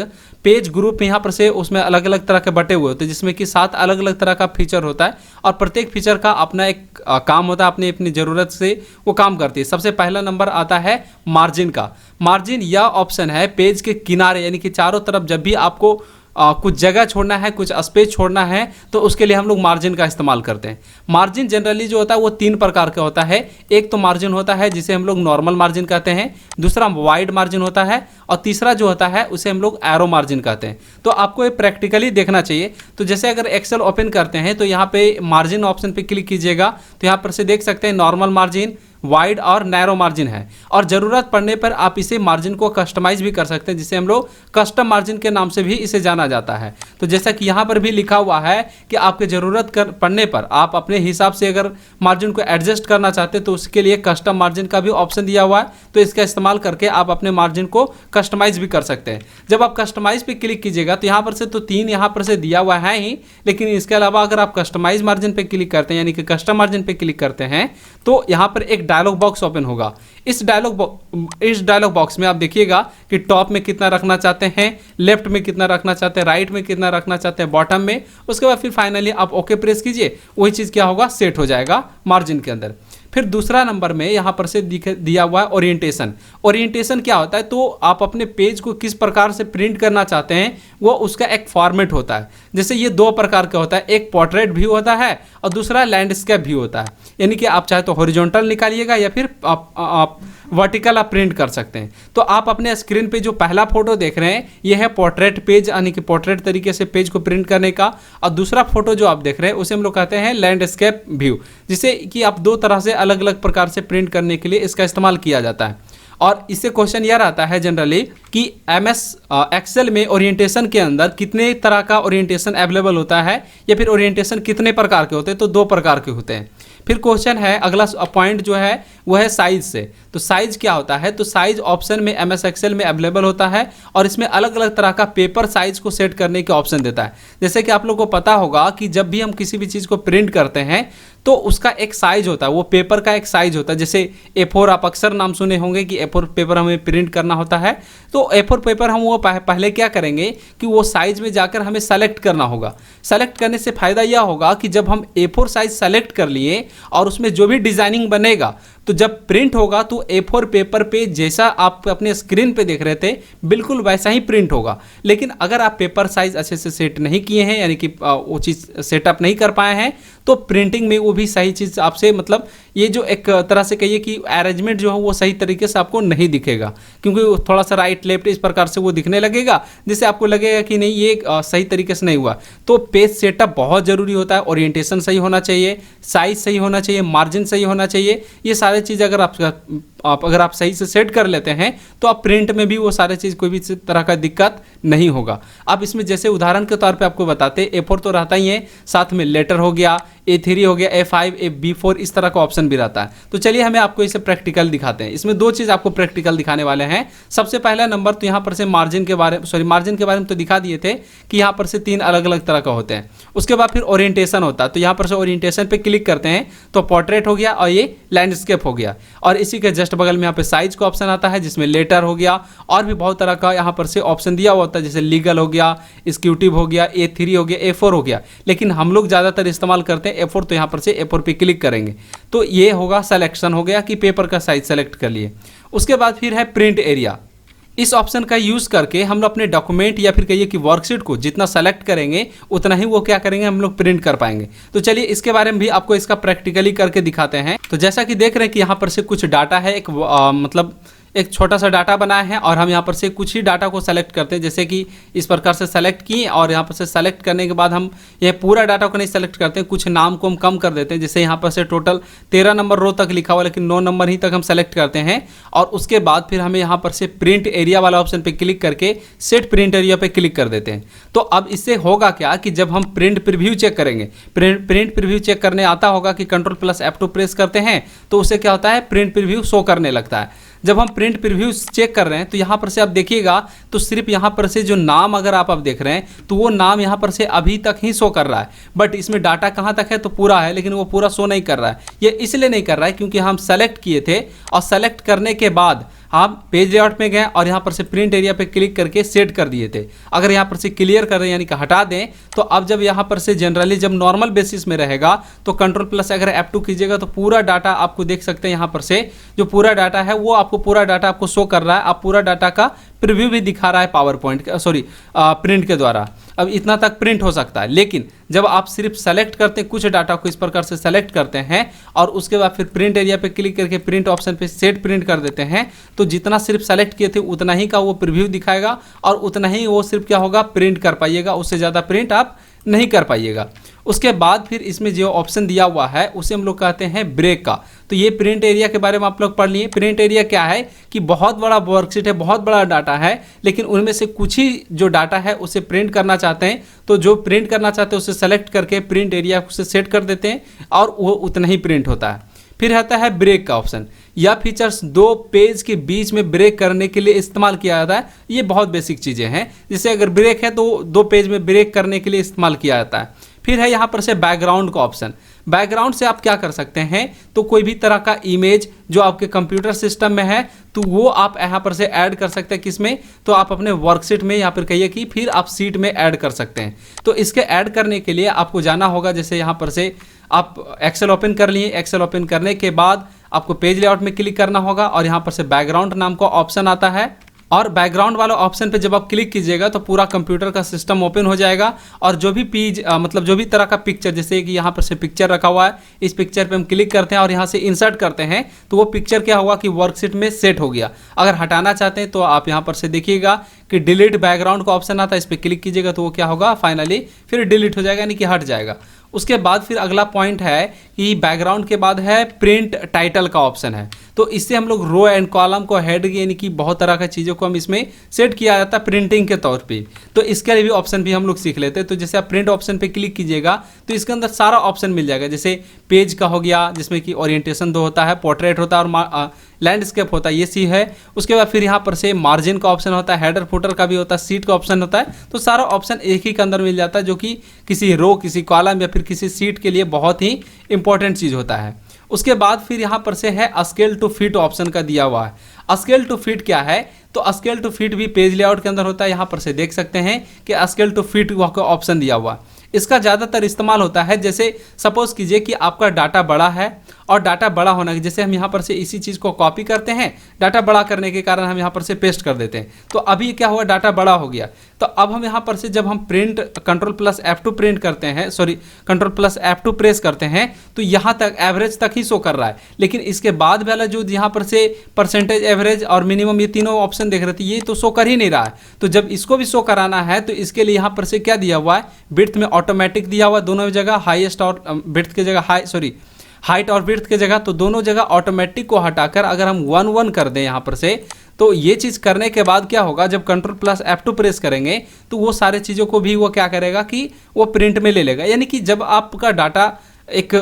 पेज ग्रुप यहाँ पर से उसमें अलग अलग तरह के बटे हुए होते हैं, जिसमें कि 7 अलग अलग तरह का फीचर होता है और प्रत्येक फीचर का अपना एक काम होता है, अपनी ज़रूरत से वो काम करती है। सबसे पहला नंबर आता है मार्जिन का। मार्जिन यह ऑप्शन है पेज के किनारे, यानी कि चारों तरफ जब भी आपको कुछ जगह छोड़ना है, कुछ स्पेस छोड़ना है, तो उसके लिए हम लोग मार्जिन का इस्तेमाल करते हैं। मार्जिन जनरली जो होता है वो 3 प्रकार का होता है। एक तो मार्जिन होता है जिसे हम लोग नॉर्मल मार्जिन कहते हैं, दूसरा वाइड मार्जिन होता है और तीसरा जो होता है उसे हम लोग एरो मार्जिन कहते हैं। तो आपको ये प्रैक्टिकली देखना चाहिए। तो जैसे अगर एक्सेल ओपन करते हैं तो यहाँ पे मार्जिन ऑप्शन पे क्लिक कीजिएगा तो यहाँ पर से देख सकते हैं नॉर्मल मार्जिन, वाइड और नैरो मार्जिन है, और ज़रूरत पड़ने पर आप इसे मार्जिन को कस्टमाइज भी कर सकते हैं, जिसे हम लोग कस्टम मार्जिन के नाम से भी इसे जाना जाता है। तो जैसा कि यहाँ पर भी लिखा हुआ है कि आपके ज़रूरत पड़ने पर आप अपने हिसाब से अगर मार्जिन को एडजस्ट करना चाहते हैं तो उसके लिए कस्टम मार्जिन का भी ऑप्शन दिया हुआ है। तो इसका इस्तेमाल करके आप अपने मार्जिन को कस्टमाइज भी कर सकते हैं। जब आप कस्टमाइज पे क्लिक कीजिएगा तो यहाँ पर से तो 3 यहाँ पर से दिया हुआ है ही, लेकिन इसके अलावा अगर आप कस्टमाइज मार्जिन पे क्लिक करते हैं यानी कि कस्टम मार्जिन पे क्लिक करते हैं तो यहाँ पर एक डायलॉग बॉक्स ओपन होगा। इस डायलॉग बॉक्स में आप देखिएगा कि टॉप में कितना रखना चाहते हैं, लेफ्ट में कितना रखना चाहते हैं, राइट में कितना रखना चाहते हैं, बॉटम में। उसके बाद फिर फाइनली आप ओके प्रेस कीजिए, वही चीज़ क्या होगा, सेट हो जाएगा मार्जिन के अंदर। फिर दूसरा नंबर में यहाँ पर से दिया हुआ है ओरिएंटेशन। ओरिएंटेशन क्या होता है, तो आप अपने पेज को किस प्रकार से प्रिंट करना चाहते हैं वो उसका एक फॉर्मेट होता है। जैसे ये 2 प्रकार का होता है, एक पोर्ट्रेट व्यू होता है और दूसरा लैंडस्केप व्यू होता है। यानी कि आप चाहे तो हॉरिजॉन्टल निकालिएगा या फिर आप वर्टिकल आप प्रिंट कर सकते हैं। तो आप अपने स्क्रीन पे जो पहला फोटो देख रहे हैं ये है पोर्ट्रेट पेज, यानी कि पोर्ट्रेट तरीके से पेज को प्रिंट करने का, और दूसरा फोटो जो आप देख रहे हैं उसे हम लोग कहते हैं लैंडस्केप व्यू, जिसे कि आप 2 तरह से अलग अलग प्रकार से प्रिंट करने के लिए इसका इस्तेमाल किया जाता है। और इससे क्वेश्चन यह आता है जनरली कि MS एक्सेल में ओरिएंटेशन के अंदर कितने तरह का ओरिएंटेशन अवेलेबल होता है या फिर ओरिएंटेशन कितने प्रकार के होते हैं, तो 2 प्रकार के होते हैं। फिर क्वेश्चन है अगला पॉइंट जो है वो है साइज से। तो साइज क्या होता है, तो साइज ऑप्शन में MS एक्सेल में अवेलेबल होता है और इसमें अलग अलग तरह का पेपर साइज को सेट करने के ऑप्शन देता है। जैसे कि आप लोग को पता होगा कि जब भी हम किसी भी चीज़ को प्रिंट करते हैं तो उसका एक साइज होता है, वो पेपर का एक साइज होता है। जैसे A4 आप अक्सर नाम सुने होंगे कि A4 पेपर हमें प्रिंट करना होता है। तो A4 पेपर हम वो पहले क्या करेंगे कि वो साइज में जाकर हमें सेलेक्ट करना होगा। सेलेक्ट करने से फ़ायदा यह होगा कि जब हम A4 साइज सेलेक्ट कर लिए और उसमें जो भी डिज़ाइनिंग बनेगा तो जब प्रिंट होगा तो A4 पेपर पे जैसा आप अपने स्क्रीन पे देख रहे थे बिल्कुल वैसा ही प्रिंट होगा। लेकिन अगर आप पेपर साइज अच्छे से सेट नहीं किए हैं, यानी कि वो चीज़ सेटअप नहीं कर पाए हैं, तो प्रिंटिंग में वो भी सही चीज़ आपसे, मतलब ये जो एक तरह से कहिए कि अरेंजमेंट जो है वो सही तरीके से आपको नहीं दिखेगा, क्योंकि वो थोड़ा सा राइट लेफ्ट इस प्रकार से वो दिखने लगेगा जिससे आपको लगेगा कि नहीं ये सही तरीके से नहीं हुआ। तो पेज सेटअप बहुत ज़रूरी होता है, ओरिएंटेशन सही होना चाहिए, साइज सही होना चाहिए, मार्जिन सही होना चाहिए। ये सारी चीज़ अगर आप सही से सेट कर लेते हैं तो आप प्रिंट में भी वो सारी चीज़ कोई भी तरह का दिक्कत नहीं होगा। अब इसमें जैसे उदाहरण के तौर पे आपको बताते A4 तो रहता ही है, साथ में लेटर हो गया, A3 हो गया, A5, B4 इस तरह का ऑप्शन भी रहता है। तो चलिए हमें आपको इसे प्रैक्टिकल दिखाते हैं। इसमें दो चीज़ आपको प्रैक्टिकल दिखाने वाले हैं। सबसे पहला नंबर तो यहाँ पर से मार्जिन के बारे में तो दिखा दिए थे कि यहाँ पर से 3 अलग अलग तरह का होते हैं। उसके बाद फिर ओरिएंटेशन होता है, तो यहाँ पर से ओरिएंटेशन पे क्लिक करते हैं तो पोर्ट्रेट हो गया और ये लैंडस्केप हो गया। और इसी के जस्ट बगल में यहाँ पे साइज का ऑप्शन आता है जिसमें लेटर हो गया और भी बहुत तरह का यहाँ पर से ऑप्शन दिया हुआ होता है, जैसे लीगल हो गया, एक्जीक्यूटिव हो गया, A3 हो गया, A4 हो गया। लेकिन हम लोग ज़्यादातर इस्तेमाल करते हैं A4, तो यहाँ पर से A4 पे क्लिक करेंगे तो ये होगा सिलेक्शन हो गया कि पेपर का साइज सेलेक्ट कर लिए। उसके बाद फिर है प्रिंट एरिया। इस ऑप्शन का यूज़ करके हम लोग अपने डॉक्यूमेंट या फिर कहिए कि वर्कशीट को जितना सेलेक्ट करेंगे उतना ही वो क्या करेंगे, हम लोग प्रिंट कर पाएंगे। तो चलिए इसके बारे में भी आपको इसका प्रैक्टिकली करके दिखाते हैं। तो जैसा कि देख रहे हैं कि यहाँ पर से कुछ डाटा है, मतलब एक छोटा सा डाटा बनाया है और हम यहाँ पर से कुछ ही डाटा को सेलेक्ट करते हैं। जैसे कि इस प्रकार से सेलेक्ट किए और यहाँ पर से सेलेक्ट करने के बाद हम ये पूरा डाटा को नहीं सेलेक्ट करते हैं, कुछ नाम को हम कम कर देते हैं। जैसे यहाँ पर से टोटल 13 नंबर रो तक लिखा हुआ, लेकिन 9 नंबर ही तक हम सेलेक्ट करते हैं। और उसके बाद फिर हमें यहाँ पर से प्रिंट एरिया वाला ऑप्शन पर क्लिक करके सेट प्रिंट एरिया पर क्लिक कर देते हैं। तो अब इससे होगा क्या कि जब हम प्रिंट प्रीव्यू चेक करेंगे, प्रिंट प्रीव्यू चेक करने आता होगा कि Ctrl+F2 प्रेस करते हैं तो उससे क्या होता है, प्रिंट प्रीव्यू शो करने लगता है। जब हम प्रिंट प्रीव्यू चेक कर रहे हैं तो यहाँ पर से आप देखिएगा तो सिर्फ यहाँ पर से जो नाम अगर आप देख रहे हैं तो वो नाम यहाँ पर से अभी तक ही शो कर रहा है, बट इसमें डाटा कहाँ तक है तो पूरा है, लेकिन वो पूरा शो नहीं कर रहा है। ये इसलिए नहीं कर रहा है क्योंकि हम सेलेक्ट किए थे और सेलेक्ट करने के बाद हम पेज लेआउट में गए और यहाँ पर से प्रिंट एरिया पे क्लिक करके सेट कर दिए थे। अगर यहाँ पर से क्लियर कर दें यानी कि हटा दें तो अब जब यहाँ पर से जनरली जब नॉर्मल बेसिस में रहेगा तो Ctrl+ अगर F2 कीजिएगा तो पूरा डाटा आपको देख सकते हैं। यहाँ पर से जो पूरा डाटा है वो आपको पूरा डाटा आपको शो कर रहा है, आप पूरा डाटा का प्रीव्यू भी दिखा रहा है प्रिंट के द्वारा। अब इतना तक प्रिंट हो सकता है, लेकिन जब आप सिर्फ सेलेक्ट करते हैं कुछ डाटा को इस प्रकार से सेलेक्ट करते हैं और उसके बाद फिर प्रिंट एरिया पे क्लिक करके प्रिंट ऑप्शन पे सेट प्रिंट कर देते हैं तो जितना सिर्फ सेलेक्ट किए थे उतना ही का वो प्रीव्यू दिखाएगा और उतना ही वो सिर्फ क्या होगा, प्रिंट कर पाइएगा, उससे ज़्यादा प्रिंट आप नहीं कर पाइएगा। उसके बाद फिर इसमें जो ऑप्शन दिया हुआ है उसे हम लोग कहते हैं ब्रेक का। तो ये प्रिंट एरिया के बारे में आप लोग पढ़ लिए। प्रिंट एरिया क्या है कि बहुत बड़ा वर्कशीट है, बहुत बड़ा डाटा है, लेकिन उनमें से कुछ ही जो डाटा है उसे प्रिंट करना चाहते हैं, तो जो प्रिंट करना चाहते हैं उसे सेलेक्ट करके प्रिंट एरिया से सेट कर देते हैं और वो उतना ही प्रिंट होता है। फिर आता है ब्रेक का ऑप्शन। यह फीचर्स 2 पेज के बीच में ब्रेक करने के लिए इस्तेमाल किया जाता है। ये बहुत बेसिक चीज़ें हैं, जैसे अगर ब्रेक है तो 2 पेज में ब्रेक करने के लिए इस्तेमाल किया जाता है। फिर है यहाँ पर से बैकग्राउंड का ऑप्शन। बैकग्राउंड से आप क्या कर सकते हैं, तो कोई भी तरह का इमेज जो आपके कंप्यूटर सिस्टम में है तो वो आप यहाँ पर से ऐड कर सकते हैं। किसमें, तो आप अपने वर्कशीट में या फिर कहिए कि फिर आप सीट में ऐड कर सकते हैं। तो इसके ऐड करने के लिए आपको जाना होगा, जैसे यहाँ पर से आप एक्सेल ओपन कर लिए। एक्सेल ओपन करने के बाद आपको पेज लेआउट में क्लिक करना होगा और यहाँ पर से बैकग्राउंड नाम का ऑप्शन आता है और बैकग्राउंड वाला ऑप्शन पे जब आप क्लिक कीजिएगा तो पूरा कंप्यूटर का सिस्टम ओपन हो जाएगा और जो भी पेज मतलब जो भी तरह का पिक्चर, जैसे कि यहाँ पर से पिक्चर रखा हुआ है, इस पिक्चर पे हम क्लिक करते हैं और यहाँ से इंसर्ट करते हैं तो वो पिक्चर क्या हुआ कि वर्कशीट में सेट हो गया। अगर हटाना चाहते हैं तो आप यहाँ पर से देखिएगा कि डिलीट बैकग्राउंड का ऑप्शन आता है, इस पर क्लिक कीजिएगा तो वो क्या होगा, फाइनली फिर डिलीट हो जाएगा, यानी कि हट जाएगा। उसके बाद फिर अगला पॉइंट है कि बैकग्राउंड के बाद है प्रिंट टाइटल का ऑप्शन है। तो इससे हम लोग रो एंड कॉलम को हेड यानी कि बहुत तरह की चीज़ों को हम इसमें सेट किया जाता है प्रिंटिंग के तौर पे। तो इसके लिए भी ऑप्शन भी हम लोग सीख लेते हैं। तो जैसे आप प्रिंट ऑप्शन पे क्लिक कीजिएगा तो इसके अंदर सारा ऑप्शन मिल जाएगा, जैसे पेज का हो गया जिसमें कि ओरिएंटेशन 2 होता है, पोर्ट्रेट होता है और लैंडस्केप होता है, ये सी है। उसके बाद फिर यहाँ पर से मार्जिन का ऑप्शन होता है, हेडर फुटर का भी होता है, सीट का ऑप्शन होता है। तो सारा ऑप्शन एक ही के अंदर मिल जाता है, जो कि किसी रो, किसी कॉलम या फिर किसी सीट के लिए बहुत ही इंपॉर्टेंट चीज़ होता है। उसके बाद फिर यहाँ पर से है स्केल टू फिट ऑप्शन का दिया हुआ है। स्केल टू फिट क्या है, तो स्केल टू फिट भी पेज लेआउट के अंदर होता है। यहाँ पर से देख सकते हैं कि स्केल टू फिट का ऑप्शन दिया हुआ है। इसका ज़्यादातर इस्तेमाल होता है जैसे सपोज कीजिए कि आपका डाटा बड़ा है और डाटा बड़ा होना, जैसे हम यहाँ पर से इसी चीज़ को कॉपी करते हैं, डाटा बड़ा करने के कारण हम यहाँ पर से पेस्ट कर देते हैं। तो अभी क्या हुआ, डाटा बड़ा हो गया। तो अब हम यहाँ पर से जब हम प्रिंट Ctrl+F2 प्रिंट करते हैं, सॉरी Ctrl+F2 प्रेस करते हैं, तो यहाँ तक एवरेज तक ही शो कर रहा है। लेकिन इसके बाद वाला जो यहाँ पर से परसेंटेज, एवरेज और मिनिमम, ये तीनों ऑप्शन देख रहे थे, ये तो शो कर ही नहीं रहा है। तो जब इसको भी शो कराना है तो इसके लिए यहाँ पर से क्या दिया हुआ है, विड्थ में ऑटोमेटिक दिया हुआ है दोनों जगह, हाईएस्ट और विड्थ की जगह हाइट और विड्थ की जगह, तो दोनों जगह ऑटोमेटिक को हटाकर अगर हम 1:1 कर दें यहाँ पर से, तो ये चीज़ करने के बाद क्या होगा, जब Ctrl+F2 प्रेस करेंगे तो वो सारे चीज़ों को भी वो क्या करेगा कि वो प्रिंट में ले लेगा। यानी कि जब आपका डाटा एक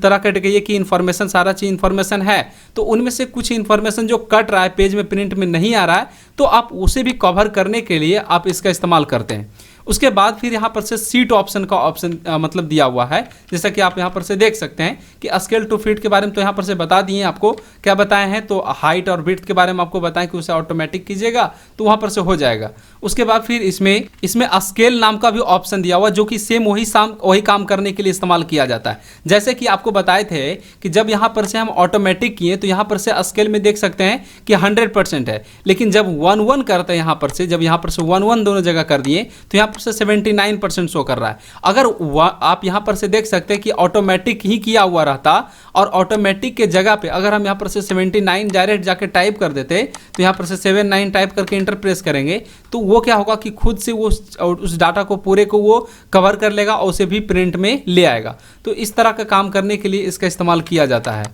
तरह का कहिए कि इन्फॉर्मेशन, सारा चीज़ इन्फॉर्मेशन है, तो उनमें से कुछ इन्फॉर्मेशन जो कट रहा है, पेज में प्रिंट में नहीं आ रहा है, तो आप उसे भी कवर करने के लिए आप इसका इस्तेमाल करते हैं। उसके बाद फिर यहाँ पर से सीट ऑप्शन का ऑप्शन मतलब दिया हुआ है, जैसा कि आप यहाँ पर से देख सकते हैं कि स्केल टू फिट के बारे में तो यहाँ पर से बता दिए आपको, क्या बताए हैं, तो हाइट और विड्थ के बारे में आपको बताएं कि उसे ऑटोमेटिक कीजिएगा तो वहाँ पर से हो जाएगा। उसके बाद फिर इसमें स्केल नाम का भी ऑप्शन दिया हुआ, जो कि सेम वही काम करने के लिए इस्तेमाल किया जाता है। जैसे कि आपको बताए थे कि जब यहाँ पर से हम ऑटोमेटिक किए तो यहाँ पर से स्केल में देख सकते हैं कि 100% है, लेकिन जब 1:1 करते हैं यहाँ पर से, जब यहाँ पर से 1:1 दोनों जगह कर दिए तो यहाँ पर से 79% शो कर रहा है। अगर आप यहाँ पर से देख सकते हैं कि ऑटोमेटिक ही किया हुआ रहता और ऑटोमेटिक के जगह पे अगर हम यहाँ पर से 79 डायरेक्ट जाके टाइप कर देते, तो यहाँ पर से 79 टाइप करके इंटर प्रेस करेंगे तो वो क्या होगा कि खुद से वो उस डाटा को पूरे को वो कवर कर लेगा और उसे भी प्रिंट में ले आएगा। तो इस तरह का काम करने के लिए इसका इस्तेमाल किया जाता है।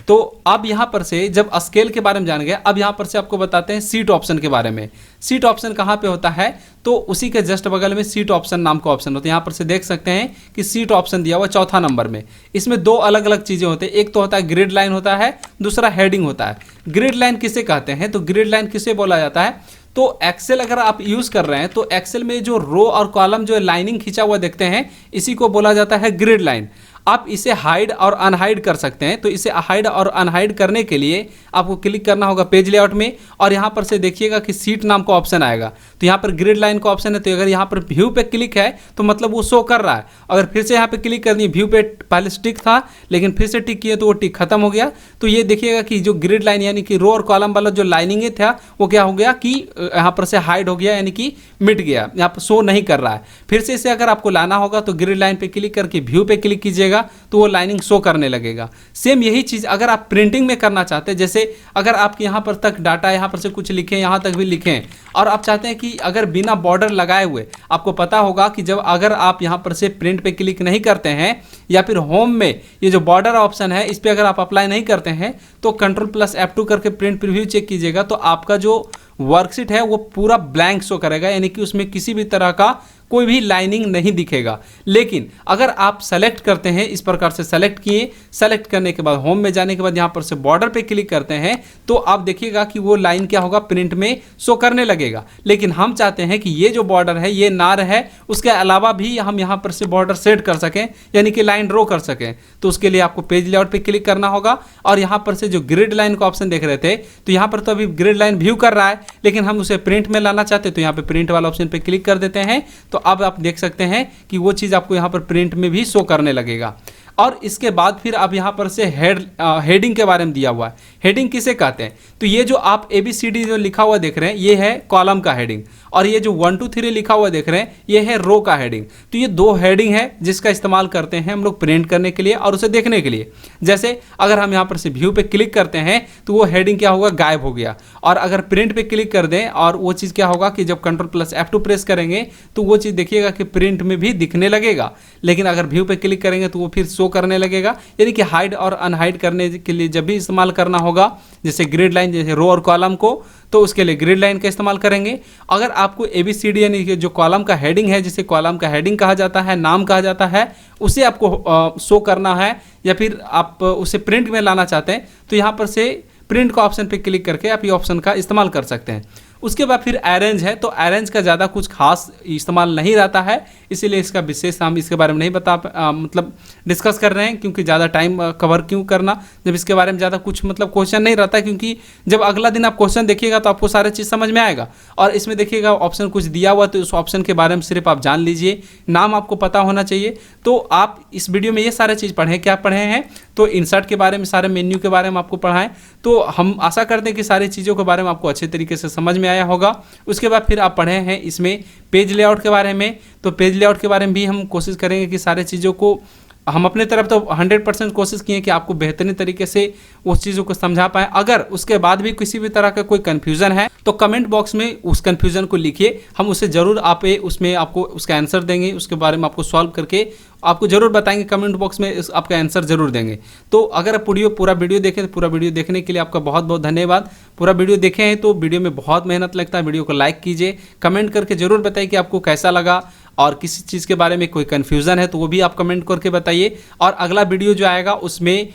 तो अब यहाँ पर से जब स्केल के बारे में जान गए, अब यहाँ पर से आपको बताते हैं सीट ऑप्शन के बारे में। सीट ऑप्शन कहाँ पे होता है, तो उसी के जस्ट बगल में सीट ऑप्शन नाम का ऑप्शन होता है। यहाँ पर से देख सकते हैं कि सीट ऑप्शन दिया हुआ 4था नंबर में। इसमें दो अलग अलग चीज़ें होती हैं, एक तो होता है ग्रिड लाइन होता है, दूसरा हेडिंग होता है। ग्रिड लाइन किसे कहते हैं, तो ग्रिड लाइन किसे बोला जाता है, तो एक्सेल अगर आप यूज़ कर रहे हैं तो एक्सेल में जो रो और कॉलम जो लाइनिंग खींचा हुआ देखते हैं, इसी को बोला जाता है ग्रिड लाइन। आप इसे हाइड और अनहाइड कर सकते हैं। तो इसे हाइड और अनहाइड करने के लिए आपको क्लिक करना होगा पेज लेआउट में, और यहाँ पर से देखिएगा कि सीट नाम का ऑप्शन आएगा। तो यहाँ पर ग्रिड लाइन का ऑप्शन है, तो अगर यहाँ पर व्यू पे क्लिक है तो मतलब वो शो कर रहा है। अगर फिर से यहाँ पे क्लिक कर दिए, व्यू पे पहले टिक था लेकिन फिर से टिक किए तो वो टिक खत्म हो गया। तो ये देखिएगा कि जो ग्रिड लाइन यानी कि रो और कॉलम वाला जो लाइनिंग था वो क्या हो गया कि यहाँ पर से हाइड हो गया, यानी कि मिट गया, यहाँ पर शो नहीं कर रहा है। फिर से इसे अगर आपको लाना होगा तो ग्रिड लाइन पे क्लिक करके व्यू पे क्लिक कीजिएगा तो वो लाइनिंग शो करने लगेगा। सेम यही चीज़ अगर आप प्रिंटिंग में करना चाहते हैं, जैसे अगर आपके यहाँ पर तक डाटा यहाँ पर से कुछ लिखें, यहाँ तक भी लिखें, और आप चाहते हैं कि अगर बिना बॉर्डर लगाए हुए, आपको पता होगा कि जब अगर आप यहाँ पर से प्रिंट पे क्लिक नहीं करते हैं या फिर होम में ये जो बॉर्डर ऑप्शन है इस पर अगर आप अप्लाई नहीं करते हैं तो Ctrl+F2 करके प्रिंट प्रीव्यू चेक कीजिएगा तो आपका जो वर्कशीट है वो पूरा ब्लैंक शो करेगा, यानी कि उसमें किसी भी तरह का कोई भी लाइनिंग नहीं दिखेगा। लेकिन अगर आप सेलेक्ट करते हैं, इस प्रकार से सेलेक्ट किए, सेलेक्ट करने के बाद होम में जाने के बाद यहाँ पर से बॉर्डर पे क्लिक करते हैं तो आप देखिएगा कि वो लाइन क्या होगा, प्रिंट में शो करने लगेगा। लेकिन हम चाहते हैं कि ये जो बॉर्डर है ये ना रहे, उसके अलावा भी हम यहाँ पर से बॉर्डर सेट कर सकें, यानी कि लाइन ड्रॉ कर सकें। तो उसके लिए आपको पेज लेआउट पे क्लिक करना होगा, और यहाँ पर से जो ग्रिड लाइन का ऑप्शन देख रहे थे तो यहाँ पर तो अभी ग्रिड लाइन व्यू कर रहा है, लेकिन हम उसे प्रिंट में लाना चाहते हैं तो यहाँ पे प्रिंट वाला ऑप्शन पे क्लिक कर देते हैं। तो अब आप देख सकते हैं कि वो चीज़ आपको यहाँ पर प्रिंट में भी शो करने लगेगा। और इसके बाद फिर अब यहाँ पर से हेडिंग के बारे में दिया हुआ है। हेडिंग किसे कहते हैं? तो ये जो आप ABCD जो लिखा हुआ देख रहे हैं ये है कॉलम का हेडिंग, और ये जो 1 2 3 लिखा हुआ देख रहे हैं ये है रो का हेडिंग। तो ये दो हेडिंग है जिसका इस्तेमाल करते हैं हम लोग प्रिंट करने के लिए और उसे देखने के लिए। जैसे अगर हम यहाँ पर से व्यू पे क्लिक करते हैं तो वो हेडिंग क्या होगा, गायब हो गया। और अगर प्रिंट पे क्लिक कर दें और वो चीज़ क्या होगा कि जब Ctrl+F2 प्रेस करेंगे तो वो चीज़ देखिएगा कि प्रिंट में भी दिखने लगेगा। लेकिन अगर व्यू पे क्लिक करेंगे तो वो फिर शो करने लगेगा। यानी कि हाइड और अनहाइड करने के लिए जब भी इस्तेमाल करना होगा, जैसे ग्रिड लाइन, जैसे रो और कॉलम को, तो उसके लिए ग्रिड लाइन का इस्तेमाल करेंगे। अगर आपको ABCD यानी कि जो कॉलम का हेडिंग है, जिसे कॉलम का हेडिंग कहा जाता है, नाम कहा जाता है, उसे आपको शो करना है या फिर आप उसे प्रिंट में लाना चाहते हैं तो यहाँ पर से प्रिंट का ऑप्शन पे क्लिक करके आप ये ऑप्शन का इस्तेमाल कर सकते हैं। उसके बाद फिर अरेंज है, तो अरेंज का ज़्यादा कुछ खास इस्तेमाल नहीं रहता है, इसीलिए इसका विशेष हम इसके बारे में नहीं मतलब डिस्कस कर रहे हैं, क्योंकि ज़्यादा टाइम कवर क्यों करना जब इसके बारे में ज़्यादा कुछ मतलब क्वेश्चन नहीं रहता है। क्योंकि जब अगला दिन आप क्वेश्चन देखिएगा तो आपको सारी चीज़ समझ में आएगा। और इसमें देखिएगा ऑप्शन कुछ दिया हुआ, तो उस ऑप्शन के बारे में सिर्फ आप जान लीजिए, नाम आपको पता होना चाहिए। तो आप इस वीडियो में ये सारे चीज़ पढ़ें, क्या पढ़े हैं, तो इंसर्ट के बारे में, सारे मेन्यू के बारे में आपको पढ़ाएं। तो हम आशा करते हैं कि सारी चीज़ों के बारे में आपको अच्छे तरीके से समझ में आया होगा। उसके बाद फिर आप पढ़े हैं इसमें पेज लेआउट के बारे में, तो पेज लेआउट के बारे में भी हम कोशिश करेंगे कि सारी चीज़ों को हम अपने तरफ तो 100% कोशिश किए कि आपको बेहतरीन तरीके से उस चीज़ों को समझा पाएँ। अगर उसके बाद भी किसी भी तरह का कोई कन्फ्यूज़न है तो कमेंट बॉक्स में उस कन्फ्यूज़न को लिखिए, हम उसे ज़रूर उसमें आपको उसका आंसर देंगे, उसके बारे में आपको सॉल्व करके आपको ज़रूर बताएंगे, कमेंट बॉक्स में आपका आंसर ज़रूर देंगे। तो अगर आप पूरा वीडियो देखें तो पूरा वीडियो देखने के लिए आपका बहुत बहुत धन्यवाद। पूरा वीडियो देखे हैं तो वीडियो में बहुत मेहनत लगता है, वीडियो को लाइक कीजिए, कमेंट करके ज़रूर बताइए कि आपको कैसा लगा, और किसी चीज़ के बारे में कोई कन्फ्यूज़न है तो वो भी आप कमेंट करके बताइए। और अगला वीडियो जो आएगा उसमें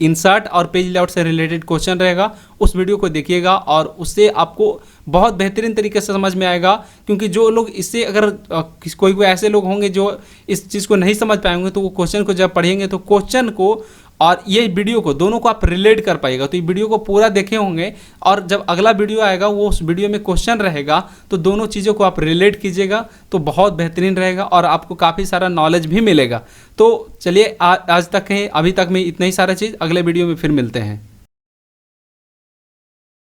इंसर्ट और पेज लेआउट से रिलेटेड क्वेश्चन रहेगा, उस वीडियो को देखिएगा और उससे आपको बहुत बेहतरीन तरीके से समझ में आएगा। क्योंकि जो लोग इससे अगर कोई ऐसे लोग होंगे जो इस चीज़ को नहीं समझ पाएंगे, तो वो क्वेश्चन को जब पढ़ेंगे तो क्वेश्चन को और ये वीडियो को दोनों को आप रिलेट कर पाएगा। तो ये वीडियो को पूरा देखे होंगे और जब अगला वीडियो आएगा वो उस वीडियो में क्वेश्चन रहेगा, तो दोनों चीज़ों को आप रिलेट कीजिएगा तो बहुत बेहतरीन रहेगा और आपको काफ़ी सारा नॉलेज भी मिलेगा। तो चलिए आज तक है, अभी तक में इतना ही सारा चीज़, अगले वीडियो में फिर मिलते हैं।